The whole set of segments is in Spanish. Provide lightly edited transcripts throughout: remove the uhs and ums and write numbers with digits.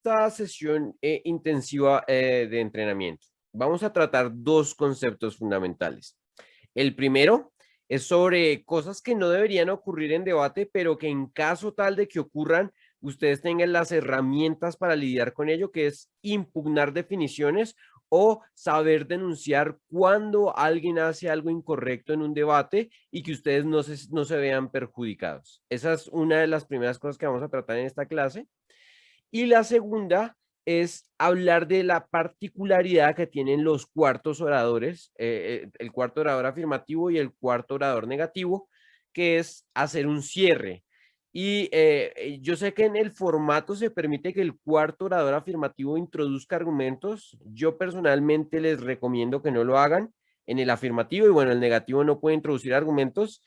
esta sesión intensiva de entrenamiento, vamos a tratar dos conceptos fundamentales. El primero es sobre cosas que no deberían ocurrir en debate, pero que en caso tal de que ocurran, ustedes tengan las herramientas para lidiar con ello, que es impugnar definiciones o saber denunciar cuando alguien hace algo incorrecto en un debate y que ustedes no se vean perjudicados. Esa es una de las primeras cosas que vamos a tratar en esta clase. Y la segunda es hablar de la particularidad que tienen los cuartos oradores, el cuarto orador afirmativo y el cuarto orador negativo, que es hacer un cierre. Y yo sé que en el formato se permite que el cuarto orador afirmativo introduzca argumentos. Yo personalmente les recomiendo que no lo hagan en el afirmativo y bueno, el negativo no puede introducir argumentos.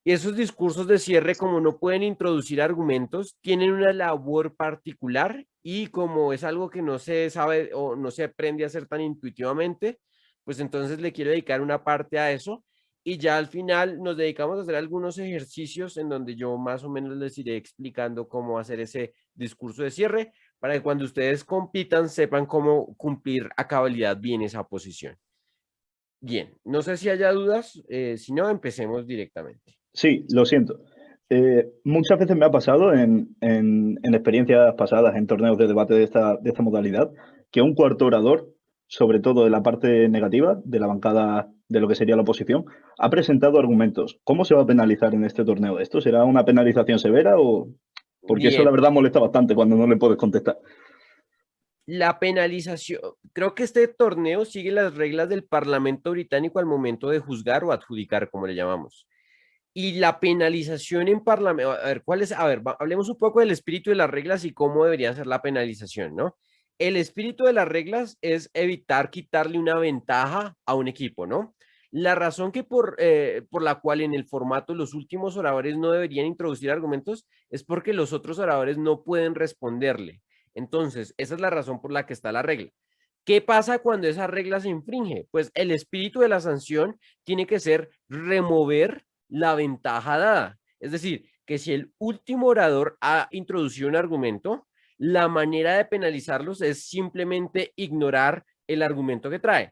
Y esos discursos de cierre, como no pueden introducir argumentos, tienen una labor particular y como es algo que no se sabe o no se aprende a hacer tan intuitivamente, pues entonces le quiero dedicar una parte a eso y ya al final nos dedicamos a hacer algunos ejercicios en donde yo más o menos les iré explicando cómo hacer ese discurso de cierre para que cuando ustedes compitan sepan cómo cumplir a cabalidad bien esa posición. Bien, no sé si haya dudas, si no, empecemos directamente. Sí, lo siento. Muchas veces me ha pasado en experiencias pasadas, en torneos de debate de esta modalidad, que un cuarto orador, sobre todo de la parte negativa, de la bancada de lo que sería la oposición, ha presentado argumentos. ¿Cómo se va a penalizar en este torneo? ¿Esto será una penalización severa o...? Porque eso la Bien, verdad molesta bastante cuando no le puedes contestar. la penalización, creo que este torneo sigue las reglas del Parlamento británico al momento de juzgar o adjudicar, como le llamamos. Y la penalización en Parlamento, a ver, ¿cuál es? A ver, hablemos un poco del espíritu de las reglas y cómo debería ser la penalización, ¿no? El espíritu de las reglas es evitar quitarle una ventaja a un equipo, ¿no? La razón por la cual en el formato los últimos oradores no deberían introducir argumentos es porque los otros oradores no pueden responderle. Entonces, esa es la razón por la que está la regla. ¿Qué pasa cuando esa regla se infringe? Pues el espíritu de la sanción tiene que ser remover la ventaja dada. Es decir, que si el último orador ha introducido un argumento, la manera de penalizarlos es simplemente ignorar el argumento que trae.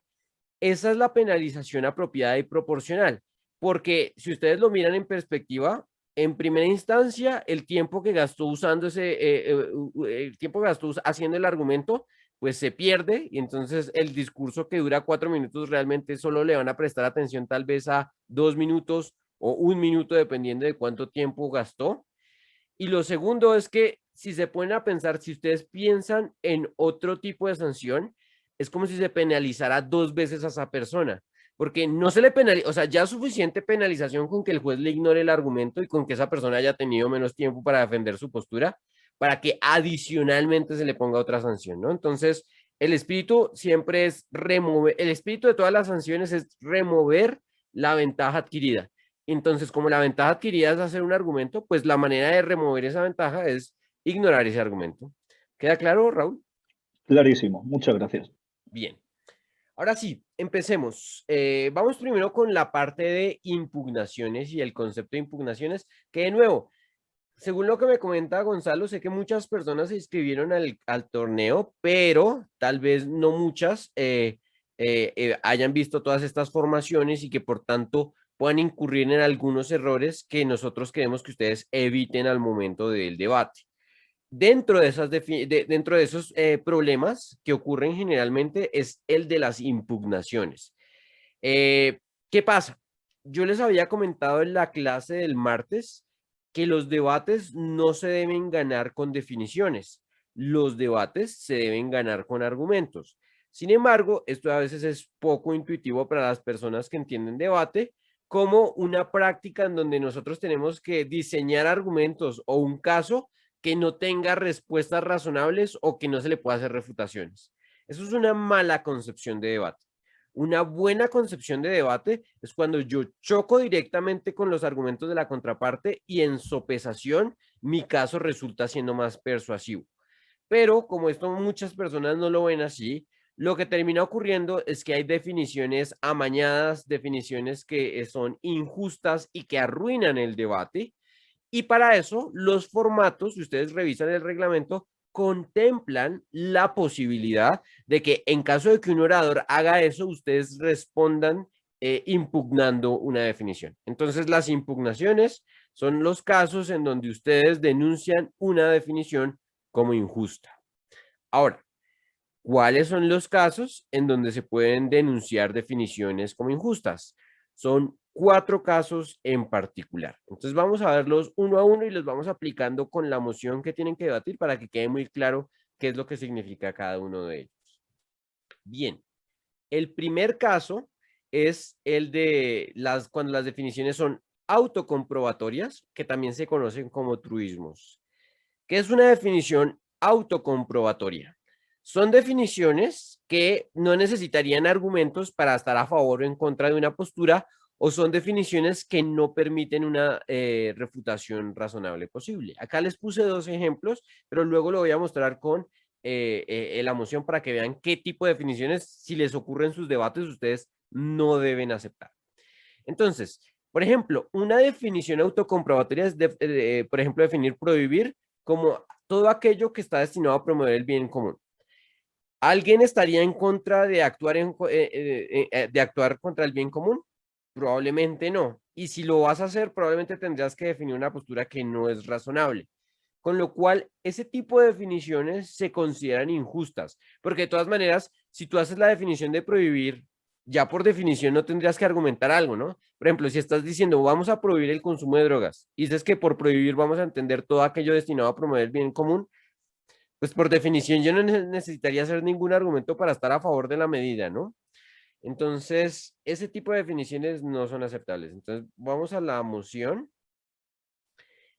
Esa es la penalización apropiada y proporcional, porque si ustedes lo miran en perspectiva, en primera instancia, el tiempo que gastó usando el tiempo que gastó haciendo el argumento, pues se pierde y entonces el discurso que dura 4 minutos realmente solo le van a prestar atención tal vez a 2 minutos o 1 minuto, dependiendo de cuánto tiempo gastó. Y lo segundo es que si se ponen a pensar, si ustedes piensan en otro tipo de sanción, es como si se penalizara 2 veces a esa persona, porque no se le penaliza, o sea, ya es suficiente penalización con que el juez le ignore el argumento y con que esa persona haya tenido menos tiempo para defender su postura, para que adicionalmente se le ponga otra sanción, ¿no? Entonces, el espíritu siempre es remover, el espíritu de todas las sanciones es remover la ventaja adquirida. Entonces, como la ventaja adquirida es hacer un argumento, pues la manera de remover esa ventaja es ignorar ese argumento. ¿Queda claro, Raúl? Clarísimo. Muchas gracias. Bien. Ahora sí, empecemos. Vamos primero con la parte de impugnaciones y el concepto de impugnaciones, que de nuevo, según lo que me comenta Gonzalo, sé que muchas personas se inscribieron al torneo, pero tal vez no muchas hayan visto todas estas formaciones y que por tanto puedan incurrir en algunos errores que nosotros queremos que ustedes eviten al momento del debate. Dentro de esos problemas que ocurren generalmente es el de las impugnaciones. Eh, ¿Qué pasa? Yo les había comentado en la clase del martes que los debates no se deben ganar con definiciones, los debates se deben ganar con argumentos. Sin embargo, esto a veces es poco intuitivo para las personas que entienden debate, como una práctica en donde nosotros tenemos que diseñar argumentos o un caso que no tenga respuestas razonables o que no se le pueda hacer refutaciones. Eso es una mala concepción de debate. Una buena concepción de debate es cuando yo choco directamente con los argumentos de la contraparte y en sopesación mi caso resulta siendo más persuasivo. Pero como esto muchas personas no lo ven así, lo que termina ocurriendo es que hay definiciones amañadas, definiciones que son injustas y que arruinan el debate. Y para eso, los formatos, si ustedes revisan el reglamento, contemplan la posibilidad de que en caso de que un orador haga eso, ustedes respondan impugnando una definición. Entonces, las impugnaciones son los casos en donde ustedes denuncian una definición como injusta. Ahora, ¿cuáles son los casos en donde se pueden denunciar definiciones como injustas? Son 4 casos en particular. Entonces vamos a verlos uno a uno y los vamos aplicando con la moción que tienen que debatir para que quede muy claro qué es lo que significa cada uno de ellos. Bien, el primer caso es el de cuando las definiciones son autocomprobatorias, que también se conocen como truismos. ¿Qué es una definición autocomprobatoria? Son definiciones que no necesitarían argumentos para estar a favor o en contra de una postura, o son definiciones que no permiten una refutación razonable posible. Acá les puse 2 ejemplos, pero luego lo voy a mostrar con la moción para que vean qué tipo de definiciones, si les ocurre en sus debates, ustedes no deben aceptar. Entonces, por ejemplo, una definición autocomprobatoria es, por ejemplo, definir prohibir como todo aquello que está destinado a promover el bien común. ¿Alguien estaría en contra de de actuar contra el bien común? Probablemente no. Y si lo vas a hacer, probablemente tendrás que definir una postura que no es razonable. Con lo cual, ese tipo de definiciones se consideran injustas, porque de todas maneras, si tú haces la definición de prohibir, ya por definición no tendrías que argumentar algo, ¿no? Por ejemplo, si estás diciendo vamos a prohibir el consumo de drogas, y dices que por prohibir vamos a entender todo aquello destinado a promover el bien común, pues por definición yo no necesitaría hacer ningún argumento para estar a favor de la medida, ¿no? Entonces, ese tipo de definiciones no son aceptables. Entonces, vamos a la moción.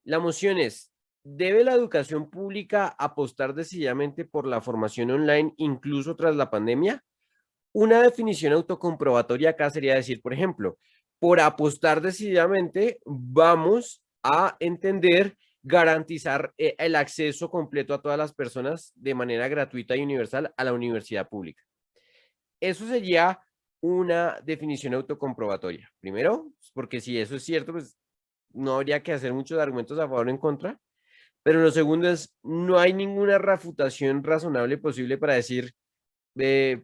La moción es, ¿debe la educación pública apostar decididamente por la formación online incluso tras la pandemia? Una definición autocomprobatoria acá sería decir, por ejemplo, por apostar decididamente, vamos a entender garantizar el acceso completo a todas las personas de manera gratuita y universal a la universidad pública. Eso sería una definición autocomprobatoria. Primero, porque si eso es cierto, pues no habría que hacer muchos argumentos a favor o en contra. Pero lo segundo es, no hay ninguna refutación razonable posible para decir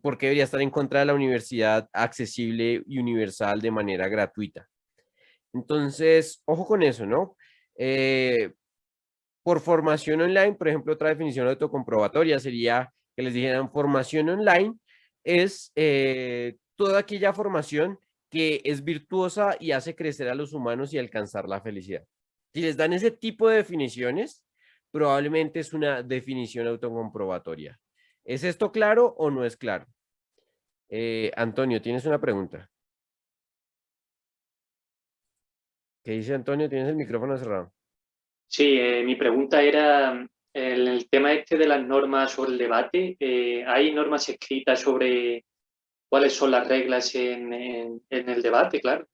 por qué debería estar en contra de la universidad accesible y universal de manera gratuita. Entonces, ojo con eso, ¿no? Por formación online, por ejemplo, otra definición autocomprobatoria sería que les dijeran formación online es toda aquella formación que es virtuosa y hace crecer a los humanos y alcanzar la felicidad. Si les dan ese tipo de definiciones, probablemente es una definición autocomprobatoria. ¿Es esto claro o no es claro? Antonio, ¿tienes una pregunta? ¿Qué dice Antonio? ¿Tienes el micrófono cerrado? Sí, mi pregunta era el tema este de las normas sobre el debate. ¿Hay normas escritas sobre cuáles son las reglas en el debate? Claro.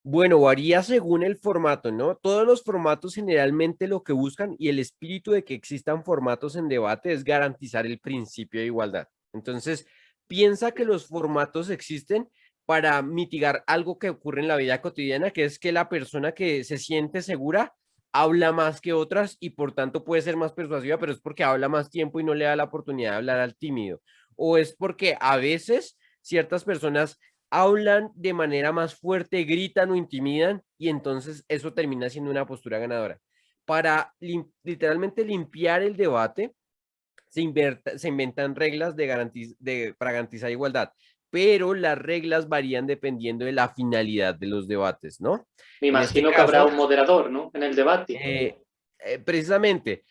Bueno, varía según el formato, ¿no? Todos los formatos generalmente lo que buscan y el espíritu de que existan formatos en debate es garantizar el principio de igualdad. Entonces, piensa que los formatos existen para mitigar algo que ocurre en la vida cotidiana, que es que la persona que se siente segura habla más que otras y por tanto puede ser más persuasiva, pero es porque habla más tiempo y no le da la oportunidad de hablar al tímido. O es porque a veces ciertas personas hablan de manera más fuerte, gritan o intimidan y entonces eso termina siendo una postura ganadora. Para literalmente limpiar el debate, se inventan reglas para garantizar igualdad, pero las reglas varían dependiendo de la finalidad de los debates, ¿no? Me En este imagino que habrá caso, un moderador, ¿no? En el debate. precisamente,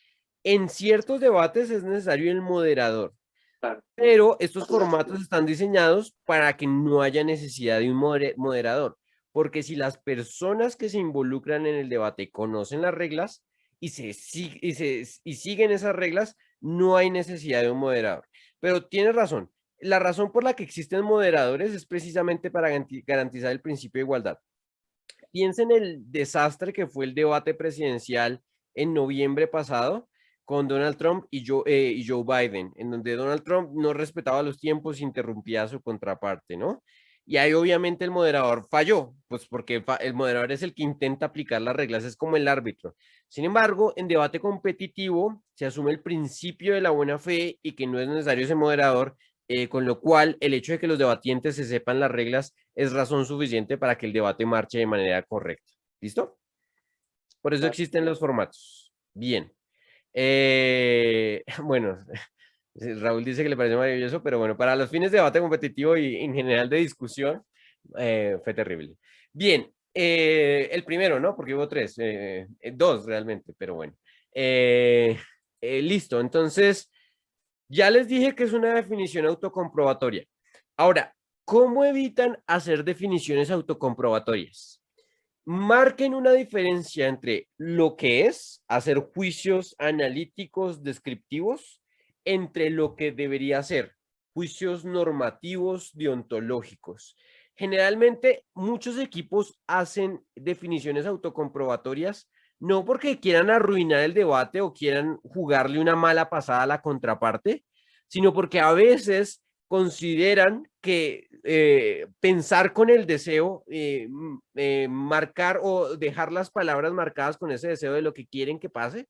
en ciertos debates es necesario el moderador, Claro. pero estos formatos están diseñados para que no haya necesidad de un moderador, porque si las personas que se involucran en el debate conocen las reglas y siguen esas reglas, no hay necesidad de un moderador. Pero tienes razón, la razón por la que existen moderadores es precisamente para garantizar el principio de igualdad. Piensa en el desastre que fue el debate presidencial en noviembre pasado con Donald Trump y Joe Biden, en donde Donald Trump no respetaba los tiempos, interrumpía a su contraparte, ¿no? Y ahí obviamente el moderador falló, pues porque el moderador es el que intenta aplicar las reglas, es como el árbitro. Sin embargo, en debate competitivo se asume el principio de la buena fe y que no es necesario ese moderador, con lo cual el hecho de que los debatientes se sepan las reglas es razón suficiente para que el debate marche de manera correcta. ¿Listo? Por eso existen los formatos. Bien. Bueno, Raúl dice que le parece maravilloso, pero bueno, para los fines de debate competitivo y en general de discusión, fue terrible. Bien, el primero, ¿no? Porque hubo tres, dos realmente, pero bueno. Listo, entonces, ya les dije que es una definición autocomprobatoria. Ahora, ¿cómo evitan hacer definiciones autocomprobatorias? Marquen una diferencia entre lo que es hacer juicios analíticos descriptivos entre lo que debería ser juicios normativos deontológicos. Generalmente muchos equipos hacen definiciones autocomprobatorias no porque quieran arruinar el debate o quieran jugarle una mala pasada a la contraparte, sino porque a veces consideran que pensar con el deseo, marcar o dejar las palabras marcadas con ese deseo de lo que quieren que pase,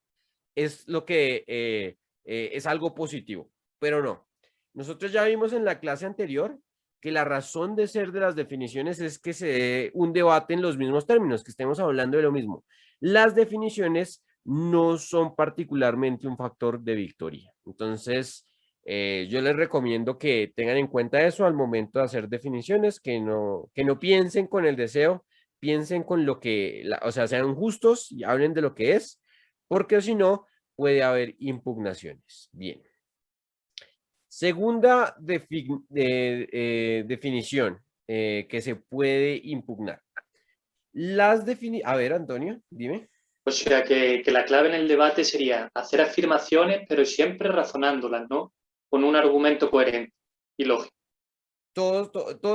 es lo que es algo positivo, pero no. Nosotros ya vimos en la clase anterior que la razón de ser de las definiciones es que se dé un debate en los mismos términos, que estemos hablando de lo mismo. Las definiciones no son particularmente un factor de victoria. Entonces, yo les recomiendo que tengan en cuenta eso al momento de hacer definiciones, que no piensen con el deseo, piensen con lo que, o sea, sean justos y hablen de lo que es, porque si no, puede haber impugnaciones. Bien. Segunda definición que se puede impugnar. A ver, Antonio, dime. O sea, que la clave en el debate sería hacer afirmaciones, pero siempre razonándolas, ¿no? Con un argumento coherente y lógico.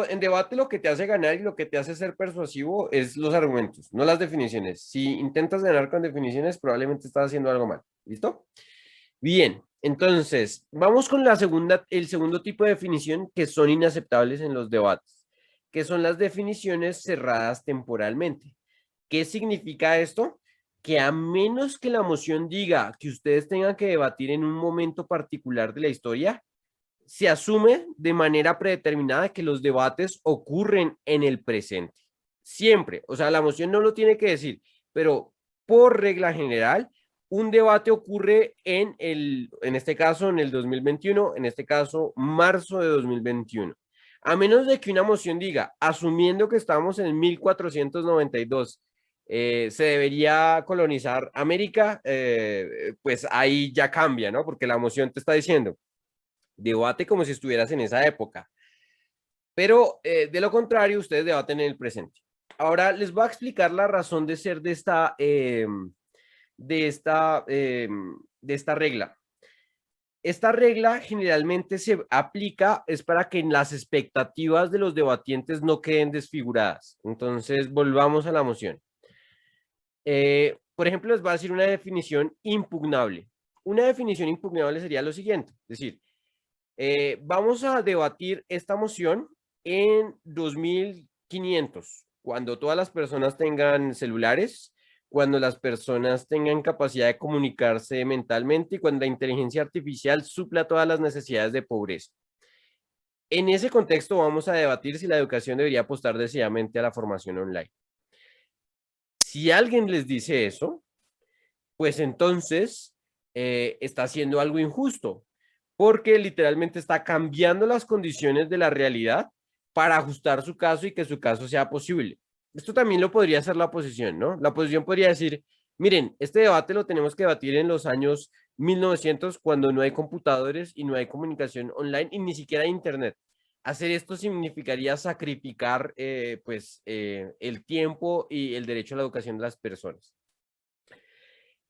En debate lo que te hace ganar y lo que te hace ser persuasivo es los argumentos, no las definiciones. Si intentas ganar con definiciones, probablemente estás haciendo algo mal. ¿Listo? Bien, entonces, vamos con el segundo tipo de definición que son inaceptables en los debates, que son las definiciones cerradas temporalmente. ¿Qué significa esto? Que a menos que la moción diga que ustedes tengan que debatir en un momento particular de la historia, se asume de manera predeterminada que los debates ocurren en el presente. Siempre. O sea, la moción no lo tiene que decir, pero por regla general, un debate ocurre en este caso, en el 2021, en este caso, marzo de 2021. A menos de que una moción diga, asumiendo que estamos en 1492, se debería colonizar América, pues ahí ya cambia, ¿no? Porque la moción te está diciendo, debate como si estuvieras en esa época. Pero de lo contrario, ustedes debaten en el presente. Ahora les voy a explicar la razón de ser de esta regla. Esta regla generalmente se aplica es para que las expectativas de los debatientes no queden desfiguradas. Entonces, volvamos a la moción. Por ejemplo, les voy a decir una definición impugnable. Una definición impugnable sería lo siguiente, es decir, vamos a debatir esta moción en 2500, cuando todas las personas tengan celulares, cuando las personas tengan capacidad de comunicarse mentalmente y cuando la inteligencia artificial supla todas las necesidades de pobreza. En ese contexto vamos a debatir si la educación debería apostar decididamente a la formación online. Si alguien les dice eso, pues entonces está haciendo algo injusto, porque literalmente está cambiando las condiciones de la realidad para ajustar su caso y que su caso sea posible. Esto también lo podría hacer la oposición, ¿no? La oposición podría decir, miren, este debate lo tenemos que debatir en los años 1900 cuando no hay computadores y no hay comunicación online y ni siquiera hay internet. Hacer esto significaría sacrificar el tiempo y el derecho a la educación de las personas.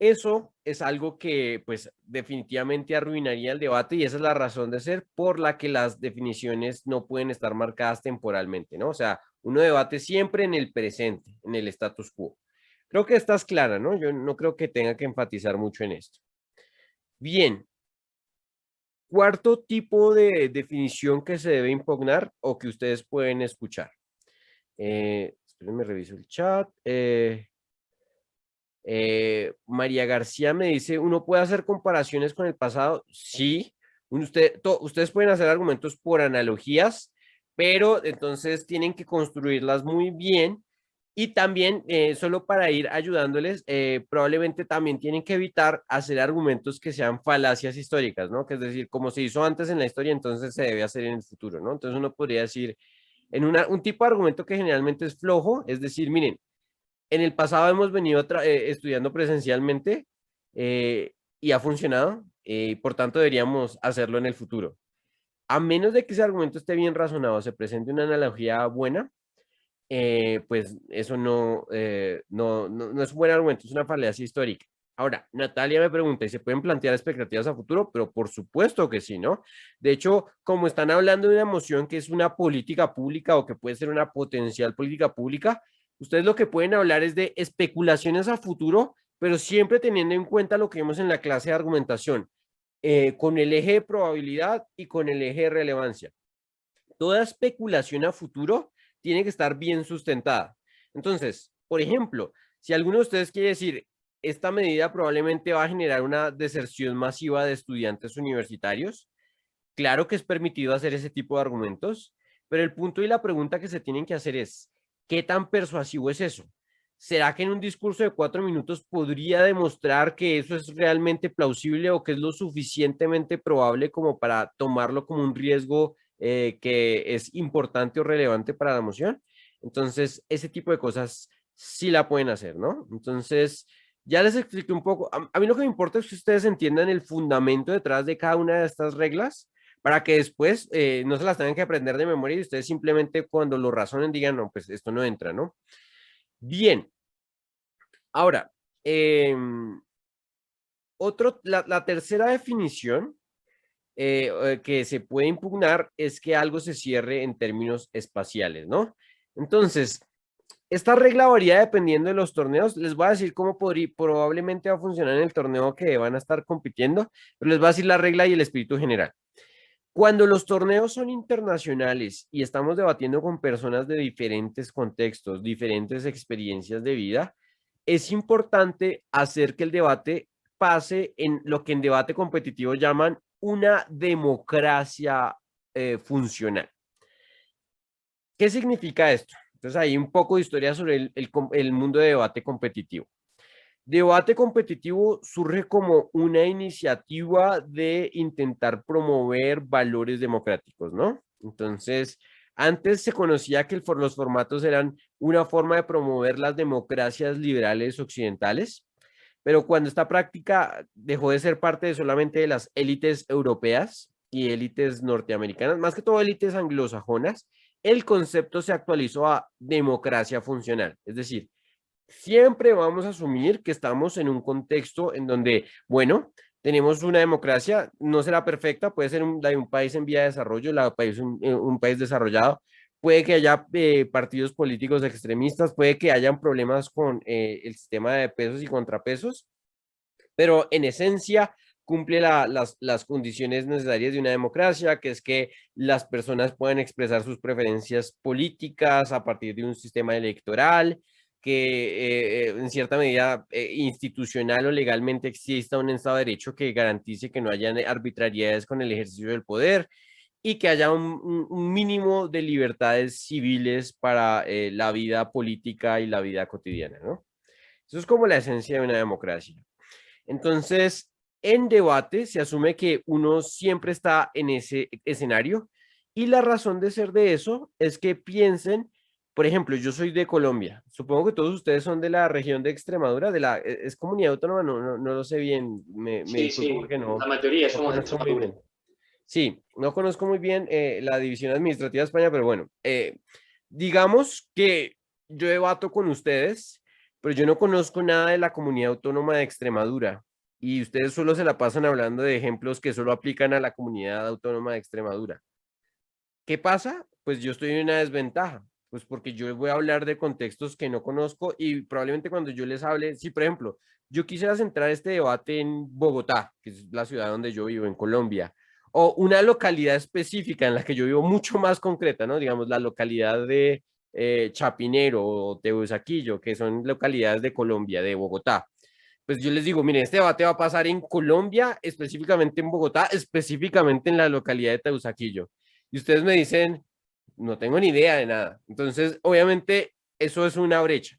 Eso es algo que pues definitivamente arruinaría el debate y esa es la razón de ser por la que las definiciones no pueden estar marcadas temporalmente, ¿no? O sea, uno debate siempre en el presente, en el status quo. Creo que esta es clara, ¿no? Yo no creo que tenga que enfatizar mucho en esto. Bien. Cuarto tipo de definición que se debe impugnar o que ustedes pueden escuchar. Espérenme, reviso el chat. María García me dice, ¿uno puede hacer comparaciones con el pasado? Sí. Ustedes pueden hacer argumentos por analogías, pero entonces tienen que construirlas muy bien. Y también, solo para ir ayudándoles, probablemente también tienen que evitar hacer argumentos que sean falacias históricas, ¿no? Que es decir, como se hizo antes en la historia, entonces se debe hacer en el futuro, ¿no? Entonces uno podría decir, un tipo de argumento que generalmente es flojo, es decir, miren, en el pasado hemos venido estudiando presencialmente y ha funcionado, por tanto deberíamos hacerlo en el futuro. A menos de que ese argumento esté bien razonado, se presente una analogía buena, pues eso no es un buen argumento, es una falacia histórica. Ahora, Natalia me pregunta, ¿y se pueden plantear expectativas a futuro? Pero por supuesto que sí, ¿no? De hecho, como están hablando de una emoción que es una política pública o que puede ser una potencial política pública, ustedes lo que pueden hablar es de especulaciones a futuro, pero siempre teniendo en cuenta lo que vimos en la clase de argumentación, con el eje de probabilidad y con el eje de relevancia. Toda especulación a futuro tiene que estar bien sustentada. Entonces, por ejemplo, si alguno de ustedes quiere decir, esta medida probablemente va a generar una deserción masiva de estudiantes universitarios, claro que es permitido hacer ese tipo de argumentos, pero el punto y la pregunta que se tienen que hacer es, ¿qué tan persuasivo es eso? ¿Será que en un discurso de 4 minutos podría demostrar que eso es realmente plausible o que es lo suficientemente probable como para tomarlo como un riesgo que es importante o relevante para la moción? Entonces, ese tipo de cosas sí la pueden hacer, ¿no? Entonces, ya les expliqué un poco. A mí lo que me importa es que ustedes entiendan el fundamento detrás de cada una de estas reglas para que después no se las tengan que aprender de memoria y ustedes simplemente cuando lo razonen digan, no, pues esto no entra, ¿no? Bien, ahora, la tercera definición que se puede impugnar es que algo se cierre en términos espaciales, ¿no? Entonces, esta regla varía dependiendo de los torneos. Les voy a decir cómo probablemente va a funcionar en el torneo que van a estar compitiendo, pero les voy a decir la regla y el espíritu general. Cuando los torneos son internacionales y estamos debatiendo con personas de diferentes contextos, diferentes experiencias de vida, es importante hacer que el debate pase en lo que en debate competitivo llaman una democracia funcional. ¿Qué significa esto? Entonces, hay un poco de historia sobre el mundo de debate competitivo. Debate competitivo surge como una iniciativa de intentar promover valores democráticos, ¿no? Entonces, antes se conocía que los formatos eran una forma de promover las democracias liberales occidentales, pero cuando esta práctica dejó de ser parte de solamente de las élites europeas y élites norteamericanas, más que todo élites anglosajonas, el concepto se actualizó a democracia funcional, es decir, siempre vamos a asumir que estamos en un contexto en donde, bueno, tenemos una democracia, no será perfecta, puede ser la de un país en vía de desarrollo, un país desarrollado, puede que haya partidos políticos extremistas, puede que hayan problemas con el sistema de pesos y contrapesos, pero en esencia cumple las condiciones necesarias de una democracia, que es que las personas puedan expresar sus preferencias políticas a partir de un sistema electoral, que en cierta medida institucional o legalmente exista un Estado de Derecho que garantice que no haya arbitrariedades con el ejercicio del poder y que haya un mínimo de libertades civiles para la vida política y la vida cotidiana, ¿no? Eso es como la esencia de una democracia. Entonces, en debate se asume que uno siempre está en ese escenario y la razón de ser de eso es que piensen, por ejemplo, yo soy de Colombia, supongo que todos ustedes son de la región de Extremadura, es comunidad autónoma, no lo sé bien, me Sí, disculpo sí, porque la mayoría no somos de conozco muy Extremadura. bien. Sí, no conozco muy bien la división administrativa de España, pero bueno, digamos que yo debato con ustedes, pero yo no conozco nada de la comunidad autónoma de Extremadura y ustedes solo se la pasan hablando de ejemplos que solo aplican a la comunidad autónoma de Extremadura. ¿Qué pasa? Pues yo estoy en una desventaja, pues porque yo voy a hablar de contextos que no conozco y probablemente cuando yo les hable, si por ejemplo, yo quisiera centrar este debate en Bogotá, que es la ciudad donde yo vivo, en Colombia, o una localidad específica en la que yo vivo mucho más concreta, ¿no? Digamos, la localidad de Chapinero o Teusaquillo, que son localidades de Colombia, de Bogotá. Pues yo les digo, miren, este debate va a pasar en Colombia, específicamente en Bogotá, específicamente en la localidad de Teusaquillo. Y ustedes me dicen, no tengo ni idea de nada. Entonces, obviamente, eso es una brecha.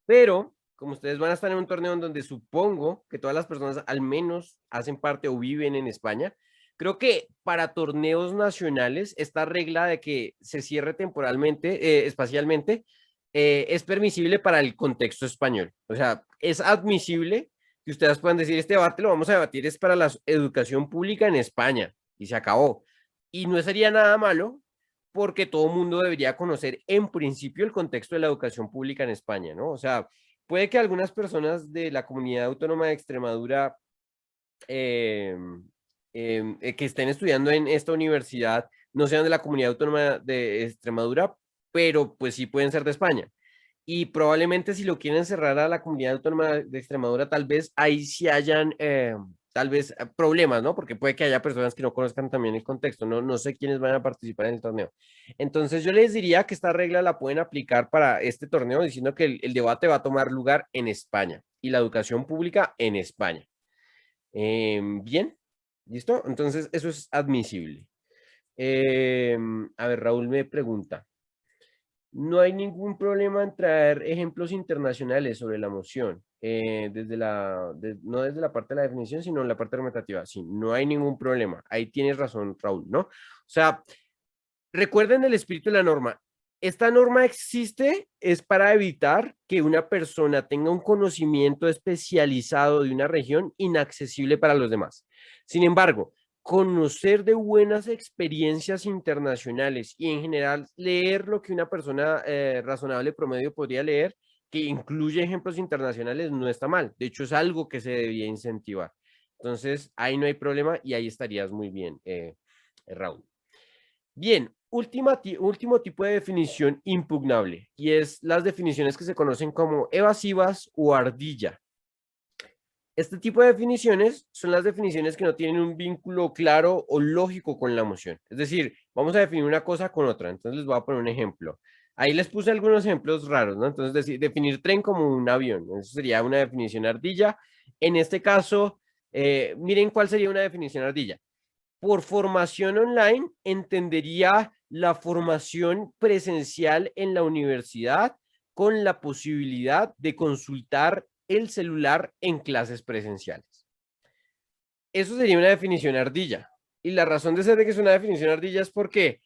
Pero, como ustedes van a estar en un torneo en donde supongo que todas las personas al menos hacen parte o viven en España, creo que para torneos nacionales, esta regla de que se cierre temporalmente, espacialmente, es permisible para el contexto español. O sea, es admisible que ustedes puedan decir, este debate lo vamos a debatir, es para la educación pública en España, y se acabó. Y no sería nada malo porque todo el mundo debería conocer en principio el contexto de la educación pública en España, ¿no? O sea, puede que algunas personas de la comunidad autónoma de Extremadura eh, que estén estudiando en esta universidad no sean de la comunidad autónoma de Extremadura, pero pues sí pueden ser de España. Y probablemente si lo quieren cerrar a la comunidad autónoma de Extremadura, tal vez ahí sí hayan tal vez problemas, ¿no? Porque puede que haya personas que no conozcan también el contexto, no, no sé quiénes van a participar en el torneo. Entonces yo les diría que esta regla la pueden aplicar para este torneo diciendo que el debate va a tomar lugar en España y la educación pública en España. Bien, ¿listo? Entonces eso es admisible. A ver, Raúl me pregunta. No hay ningún problema en traer ejemplos internacionales sobre la moción, no desde la parte de la definición, sino en la parte argumentativa. Sí, no hay ningún problema. Ahí tienes razón, Raúl, ¿no? O sea, recuerden el espíritu de la norma. Esta norma existe es para evitar que una persona tenga un conocimiento especializado de una región inaccesible para los demás. Sin embargo, conocer de buenas experiencias internacionales y en general leer lo que una persona razonable promedio podría leer, que incluye ejemplos internacionales, no está mal. De hecho, es algo que se debía incentivar. Entonces, ahí no hay problema y ahí estarías muy bien, Raúl. Bien, último tipo de definición impugnable y es las definiciones que se conocen como evasivas o ardilla. Este tipo de definiciones son las definiciones que no tienen un vínculo claro o lógico con la moción. Es decir, vamos a definir una cosa con otra. Entonces les voy a poner un ejemplo. Ahí les puse algunos ejemplos raros, ¿no? Entonces definir tren como un avión. Eso sería una definición ardilla. En este caso, miren cuál sería una definición ardilla. Por formación online entendería la formación presencial en la universidad con la posibilidad de consultar el celular en clases presenciales. Eso sería una definición ardilla. Y la razón de ser de que es una definición ardilla es porque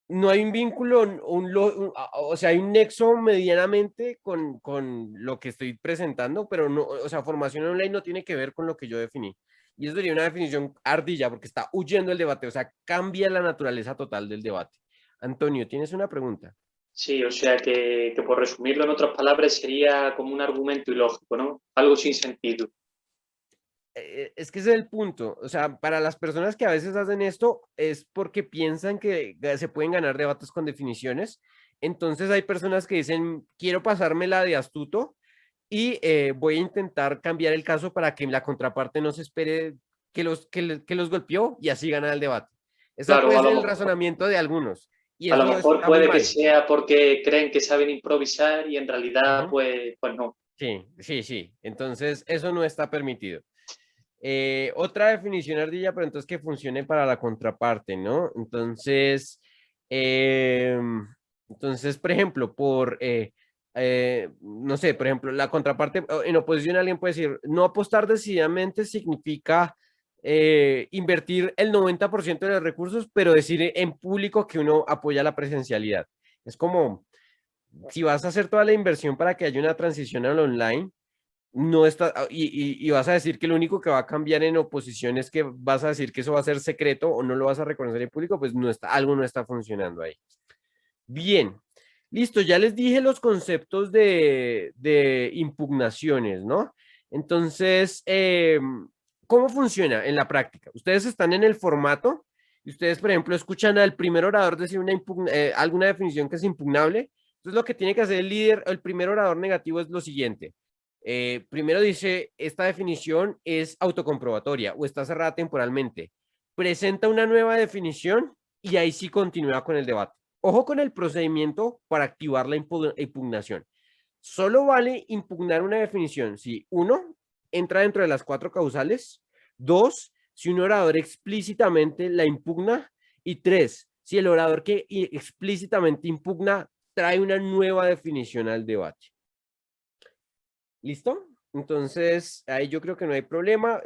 no hay un vínculo, o sea, hay un nexo medianamente con lo que estoy presentando, pero no, o sea, formación online no tiene que ver con lo que yo definí. Y eso sería una definición ardilla porque está huyendo el debate, o sea, cambia la naturaleza total del debate. Antonio, ¿tienes una pregunta? Sí, o sea que por resumirlo en otras palabras sería como un argumento ilógico, ¿no? Algo sin sentido. Es que ese es el punto. O sea, para las personas que a veces hacen esto es porque piensan que se pueden ganar debates con definiciones. Entonces hay personas que dicen, quiero pasármela de astuto y voy a intentar cambiar el caso para que la contraparte no se espere que los golpeó y así gana el debate. Ese Claro, puede ser el razonamiento de algunos y a lo eso mejor está muy puede que mal. sea porque creen que saben improvisar y en realidad, Ujú. pues no. Sí, sí, sí. Entonces eso no está permitido. Otra definición ardilla, pero entonces que funcione para la contraparte, ¿no? Entonces, eh, por ejemplo, no sé, por ejemplo, la contraparte, en oposición alguien puede decir, no apostar decididamente significa invertir el 90% de los recursos, pero decir en público que uno apoya la presencialidad. Es como, si vas a hacer toda la inversión para que haya una transición al online, no está, y vas a decir que lo único que va a cambiar en oposición es que vas a decir que eso va a ser secreto o no lo vas a reconocer en público, pues no está, algo no está funcionando ahí. Bien, listo, ya les dije los conceptos de impugnaciones, ¿no? Entonces, ¿cómo funciona en la práctica? Ustedes están en el formato y ustedes, por ejemplo, escuchan al primer orador decir alguna definición que es impugnable. Entonces, lo que tiene que hacer el líder, el primer orador negativo es lo siguiente. Primero dice, esta definición es autocomprobatoria o está cerrada temporalmente. presenta una nueva definición y ahí sí continúa con el debate. Ojo con el procedimiento para activar la impugnación. Solo vale impugnar una definición si, uno, entra dentro de las 4 causales, 2, si un orador explícitamente la impugna, y 3, si el orador que explícitamente impugna trae una nueva definición al debate. ¿Listo? Entonces, ahí yo creo que no hay problema.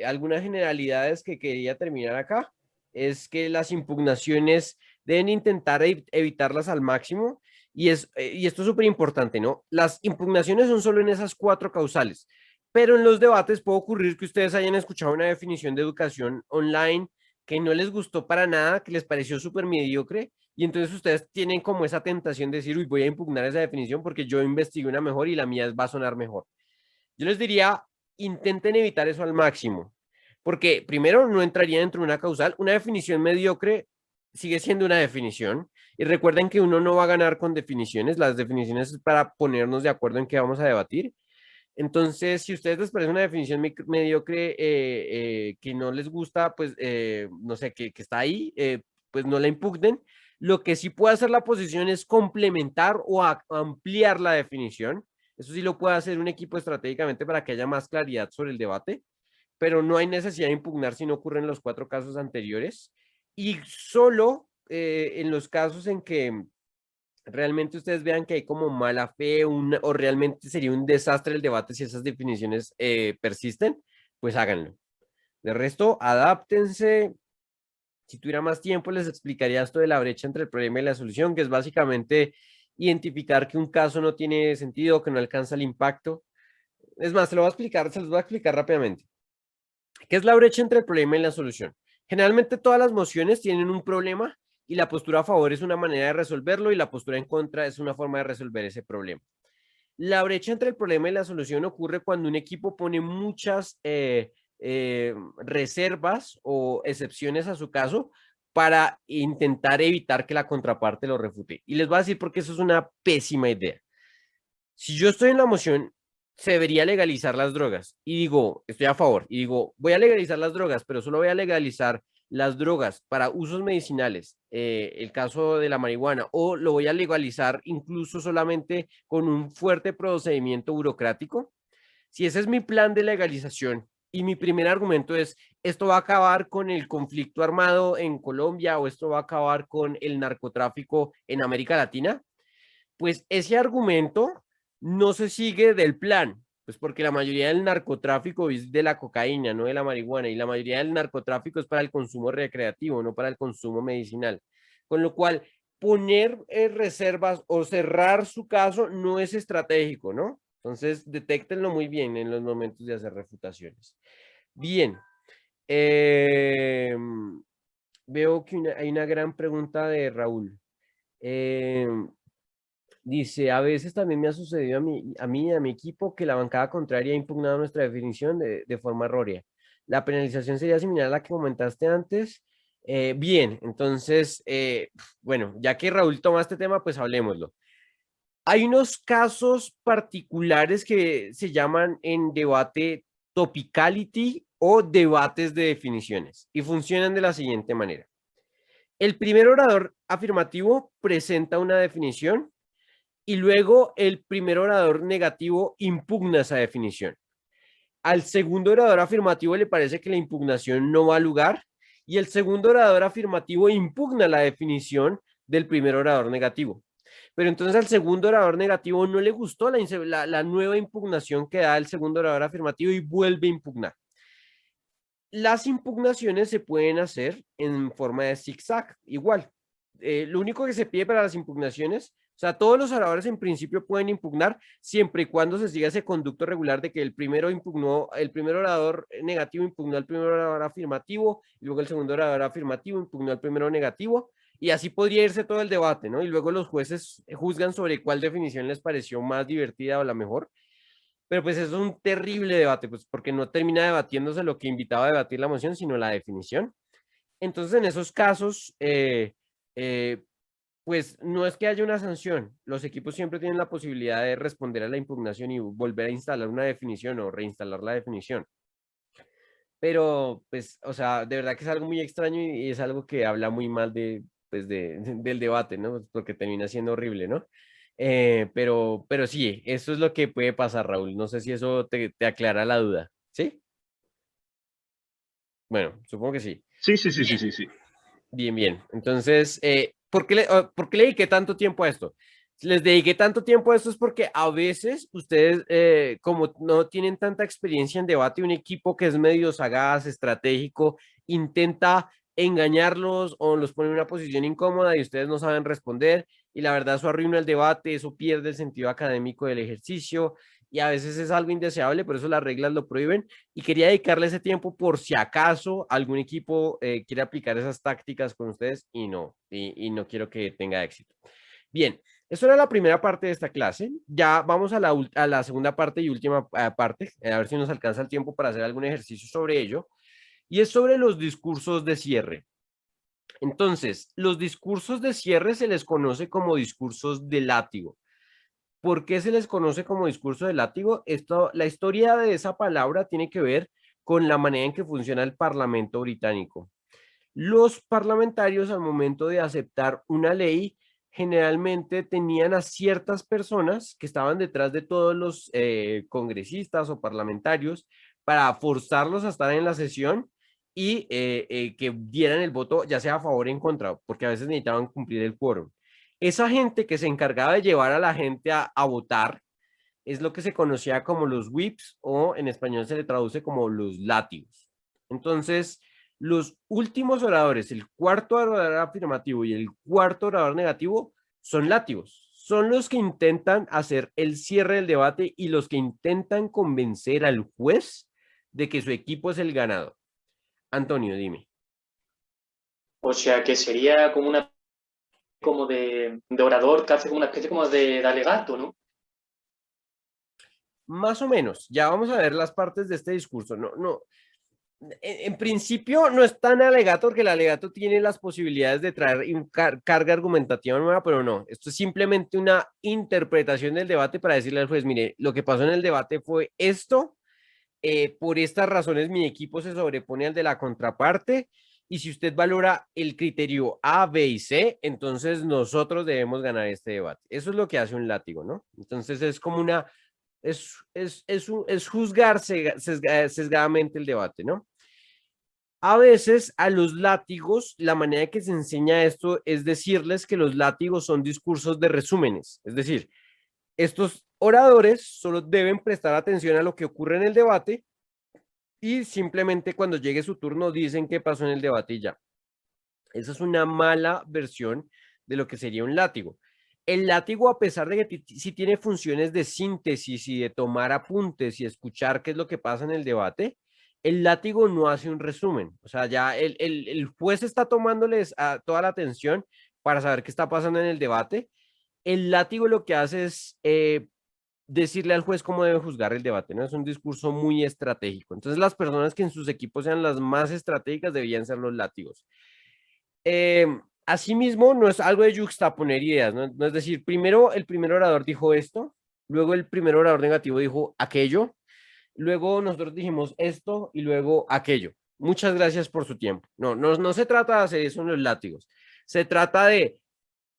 Algunas generalidades que quería terminar acá es que las impugnaciones deben intentar evitarlas al máximo y esto es súper importante, ¿no? Las impugnaciones son solo en esas 4 causales, pero en los debates puede ocurrir que ustedes hayan escuchado una definición de educación online que no les gustó para nada, que les pareció súper mediocre y entonces ustedes tienen como esa tentación de decir, uy, voy a impugnar esa definición porque yo investigué una mejor y la mía va a sonar mejor. Yo les diría, intenten evitar eso al máximo, porque primero no entraría dentro de una causal. Una definición mediocre sigue siendo una definición. Y recuerden que uno no va a ganar con definiciones. Las definiciones es para ponernos de acuerdo en qué vamos a debatir. Entonces, si a ustedes les parece una definición mediocre que no les gusta, pues no sé, que está ahí, pues no la impugnen. Lo que sí puede hacer la posición es complementar o ampliar la definición. Eso sí lo puede hacer un equipo estratégicamente para que haya más claridad sobre el debate, pero no hay necesidad de impugnar si no ocurren los 4 casos anteriores. Y solo en los casos en que realmente ustedes vean que hay como mala fe o realmente sería un desastre el debate si esas definiciones persisten, pues háganlo. De resto, adáptense. Si tuviera más tiempo, les explicaría esto de la brecha entre el problema y la solución, que es básicamente identificar que un caso no tiene sentido, que no alcanza el impacto. Es más, se los voy a explicar rápidamente. ¿Qué es la brecha entre el problema y la solución? Generalmente todas las mociones tienen un problema y la postura a favor es una manera de resolverlo y la postura en contra es una forma de resolver ese problema. La brecha entre el problema y la solución ocurre cuando un equipo pone muchas reservas o excepciones a su caso para intentar evitar que la contraparte lo refute. Y les voy a decir porque eso es una pésima idea. Si yo estoy en la moción, se debería legalizar las drogas. Y digo, estoy a favor. Y digo, voy a legalizar las drogas, pero solo voy a legalizar las drogas para usos medicinales, el caso de la marihuana, o lo voy a legalizar incluso solamente con un fuerte procedimiento burocrático. Si ese es mi plan de legalización y mi primer argumento es, esto va a acabar con el conflicto armado en Colombia o esto va a acabar con el narcotráfico en América Latina, pues ese argumento no se sigue del plan, pues porque la mayoría del narcotráfico es de la cocaína, no de la marihuana, y la mayoría del narcotráfico es para el consumo recreativo, no para el consumo medicinal. Con lo cual, poner reservas o cerrar su caso no es estratégico, ¿no? Entonces, detéctenlo muy bien en los momentos de hacer refutaciones. Bien. Veo que hay una gran pregunta de Raúl. Dice, a veces también me ha sucedido a mí y a mi equipo que la bancada contraria ha impugnado nuestra definición de forma errónea. La penalización sería similar a la que comentaste antes. Bien, entonces, bueno, ya que Raúl toma este tema, pues hablemoslo. Hay unos casos particulares que se llaman en debate topicality o debates de definiciones y funcionan de la siguiente manera. El primer orador afirmativo presenta una definición y luego el primer orador negativo impugna esa definición. Al segundo orador afirmativo le parece que la impugnación no va a lugar y el segundo orador afirmativo impugna la definición del primer orador negativo. Pero entonces al segundo orador negativo no le gustó la nueva impugnación que da el segundo orador afirmativo y vuelve a impugnar. Las impugnaciones se pueden hacer en forma de zigzag, igual. Lo único que se pide para las impugnaciones, o sea, todos los oradores en principio pueden impugnar siempre y cuando se siga ese conducto regular de que el primer orador negativo impugnó al primer orador afirmativo, y luego el segundo orador afirmativo impugnó al primero negativo, y así podría irse todo el debate, ¿no? Y luego los jueces juzgan sobre cuál definición les pareció más divertida o la mejor. Pero pues eso es un terrible debate, pues porque no termina debatiéndose lo que invitaba a debatir la moción, sino la definición. Entonces, en esos casos, pues no es que haya una sanción. Los equipos siempre tienen la posibilidad de responder a la impugnación y volver a instalar una definición o reinstalar la definición. pero pues, o sea, de verdad que es algo muy extraño y es algo que habla muy mal de, pues, del debate, ¿no? Porque termina siendo horrible, ¿no? Pero sí, eso es lo que puede pasar, Raúl. No sé si eso te aclara la duda, ¿sí? Bueno, supongo que sí. Sí, sí, sí, sí, Bien, sí, sí. bien, bien. Entonces, ¿por qué le dediqué tanto tiempo a esto? Les dediqué tanto tiempo a esto es porque a veces ustedes, como no tienen tanta experiencia en debate, un equipo que es medio sagaz, estratégico, intenta engañarlos o los pone en una posición incómoda y ustedes no saben responder y la verdad eso arruina el debate, eso pierde el sentido académico del ejercicio y a veces es algo indeseable, por eso las reglas lo prohíben y quería dedicarle ese tiempo por si acaso algún equipo quiere aplicar esas tácticas con ustedes y no quiero que tenga éxito. Bien, eso era la primera parte de esta clase. Ya vamos a la segunda parte y última parte, a ver si nos alcanza el tiempo para hacer algún ejercicio sobre ello. Y es sobre los discursos de cierre. Entonces, los discursos de cierre se les conoce como discursos de látigo. ¿Por qué se les conoce como discurso de látigo? La historia de esa palabra tiene que ver con la manera en que funciona el Parlamento británico. Los parlamentarios al momento de aceptar una ley generalmente tenían a ciertas personas que estaban detrás de todos los congresistas o parlamentarios para forzarlos a estar en la sesión y que dieran el voto ya sea a favor o en contra, porque a veces necesitaban cumplir el quórum. Esa gente que se encargaba de llevar a la gente a votar es lo que se conocía como los whips o en español se le traduce como los látigos. Entonces, los últimos oradores, el cuarto orador afirmativo y el cuarto orador negativo, son látigos. Son los que intentan hacer el cierre del debate y los que intentan convencer al juez de que su equipo es el ganador. Antonio, dime. O sea, que sería como una como de orador que hace como una especie como de alegato, ¿no? Más o menos, ya vamos a ver las partes de este discurso. No, en principio no es tan alegato porque el alegato tiene las posibilidades de traer carga argumentativa nueva, pero no, esto es simplemente una interpretación del debate para decirle al juez, mire, lo que pasó en el debate fue esto, por estas razones mi equipo se sobrepone al de la contraparte y si usted valora el criterio A, B y C, entonces nosotros debemos ganar este debate. Eso es lo que hace un látigo, ¿no? Entonces es como una, es juzgar sesgadamente el debate, ¿no? A veces a los látigos, la manera que se enseña esto es decirles que los látigos son discursos de resúmenes. Es decir, estos oradores solo deben prestar atención a lo que ocurre en el debate y simplemente cuando llegue su turno dicen qué pasó en el debate y ya. Esa es una mala versión de lo que sería un látigo. El látigo, a pesar de que sí tiene funciones de síntesis y de tomar apuntes y escuchar qué es lo que pasa en el debate, el látigo no hace un resumen. O sea, ya el juez está tomándoles toda la atención para saber qué está pasando en el debate. El látigo lo que hace es decirle al juez cómo debe juzgar el debate, ¿no? Es un discurso muy estratégico. Entonces, las personas que en sus equipos sean las más estratégicas deberían ser los látigos. Eh, Asimismo, no es algo de juxtaponer ideas, ¿no? No es decir, primero el primer orador dijo esto, luego el primer orador negativo dijo aquello, luego nosotros dijimos esto y luego aquello. Muchas gracias por su tiempo. No se trata de hacer eso en los látigos. Se trata de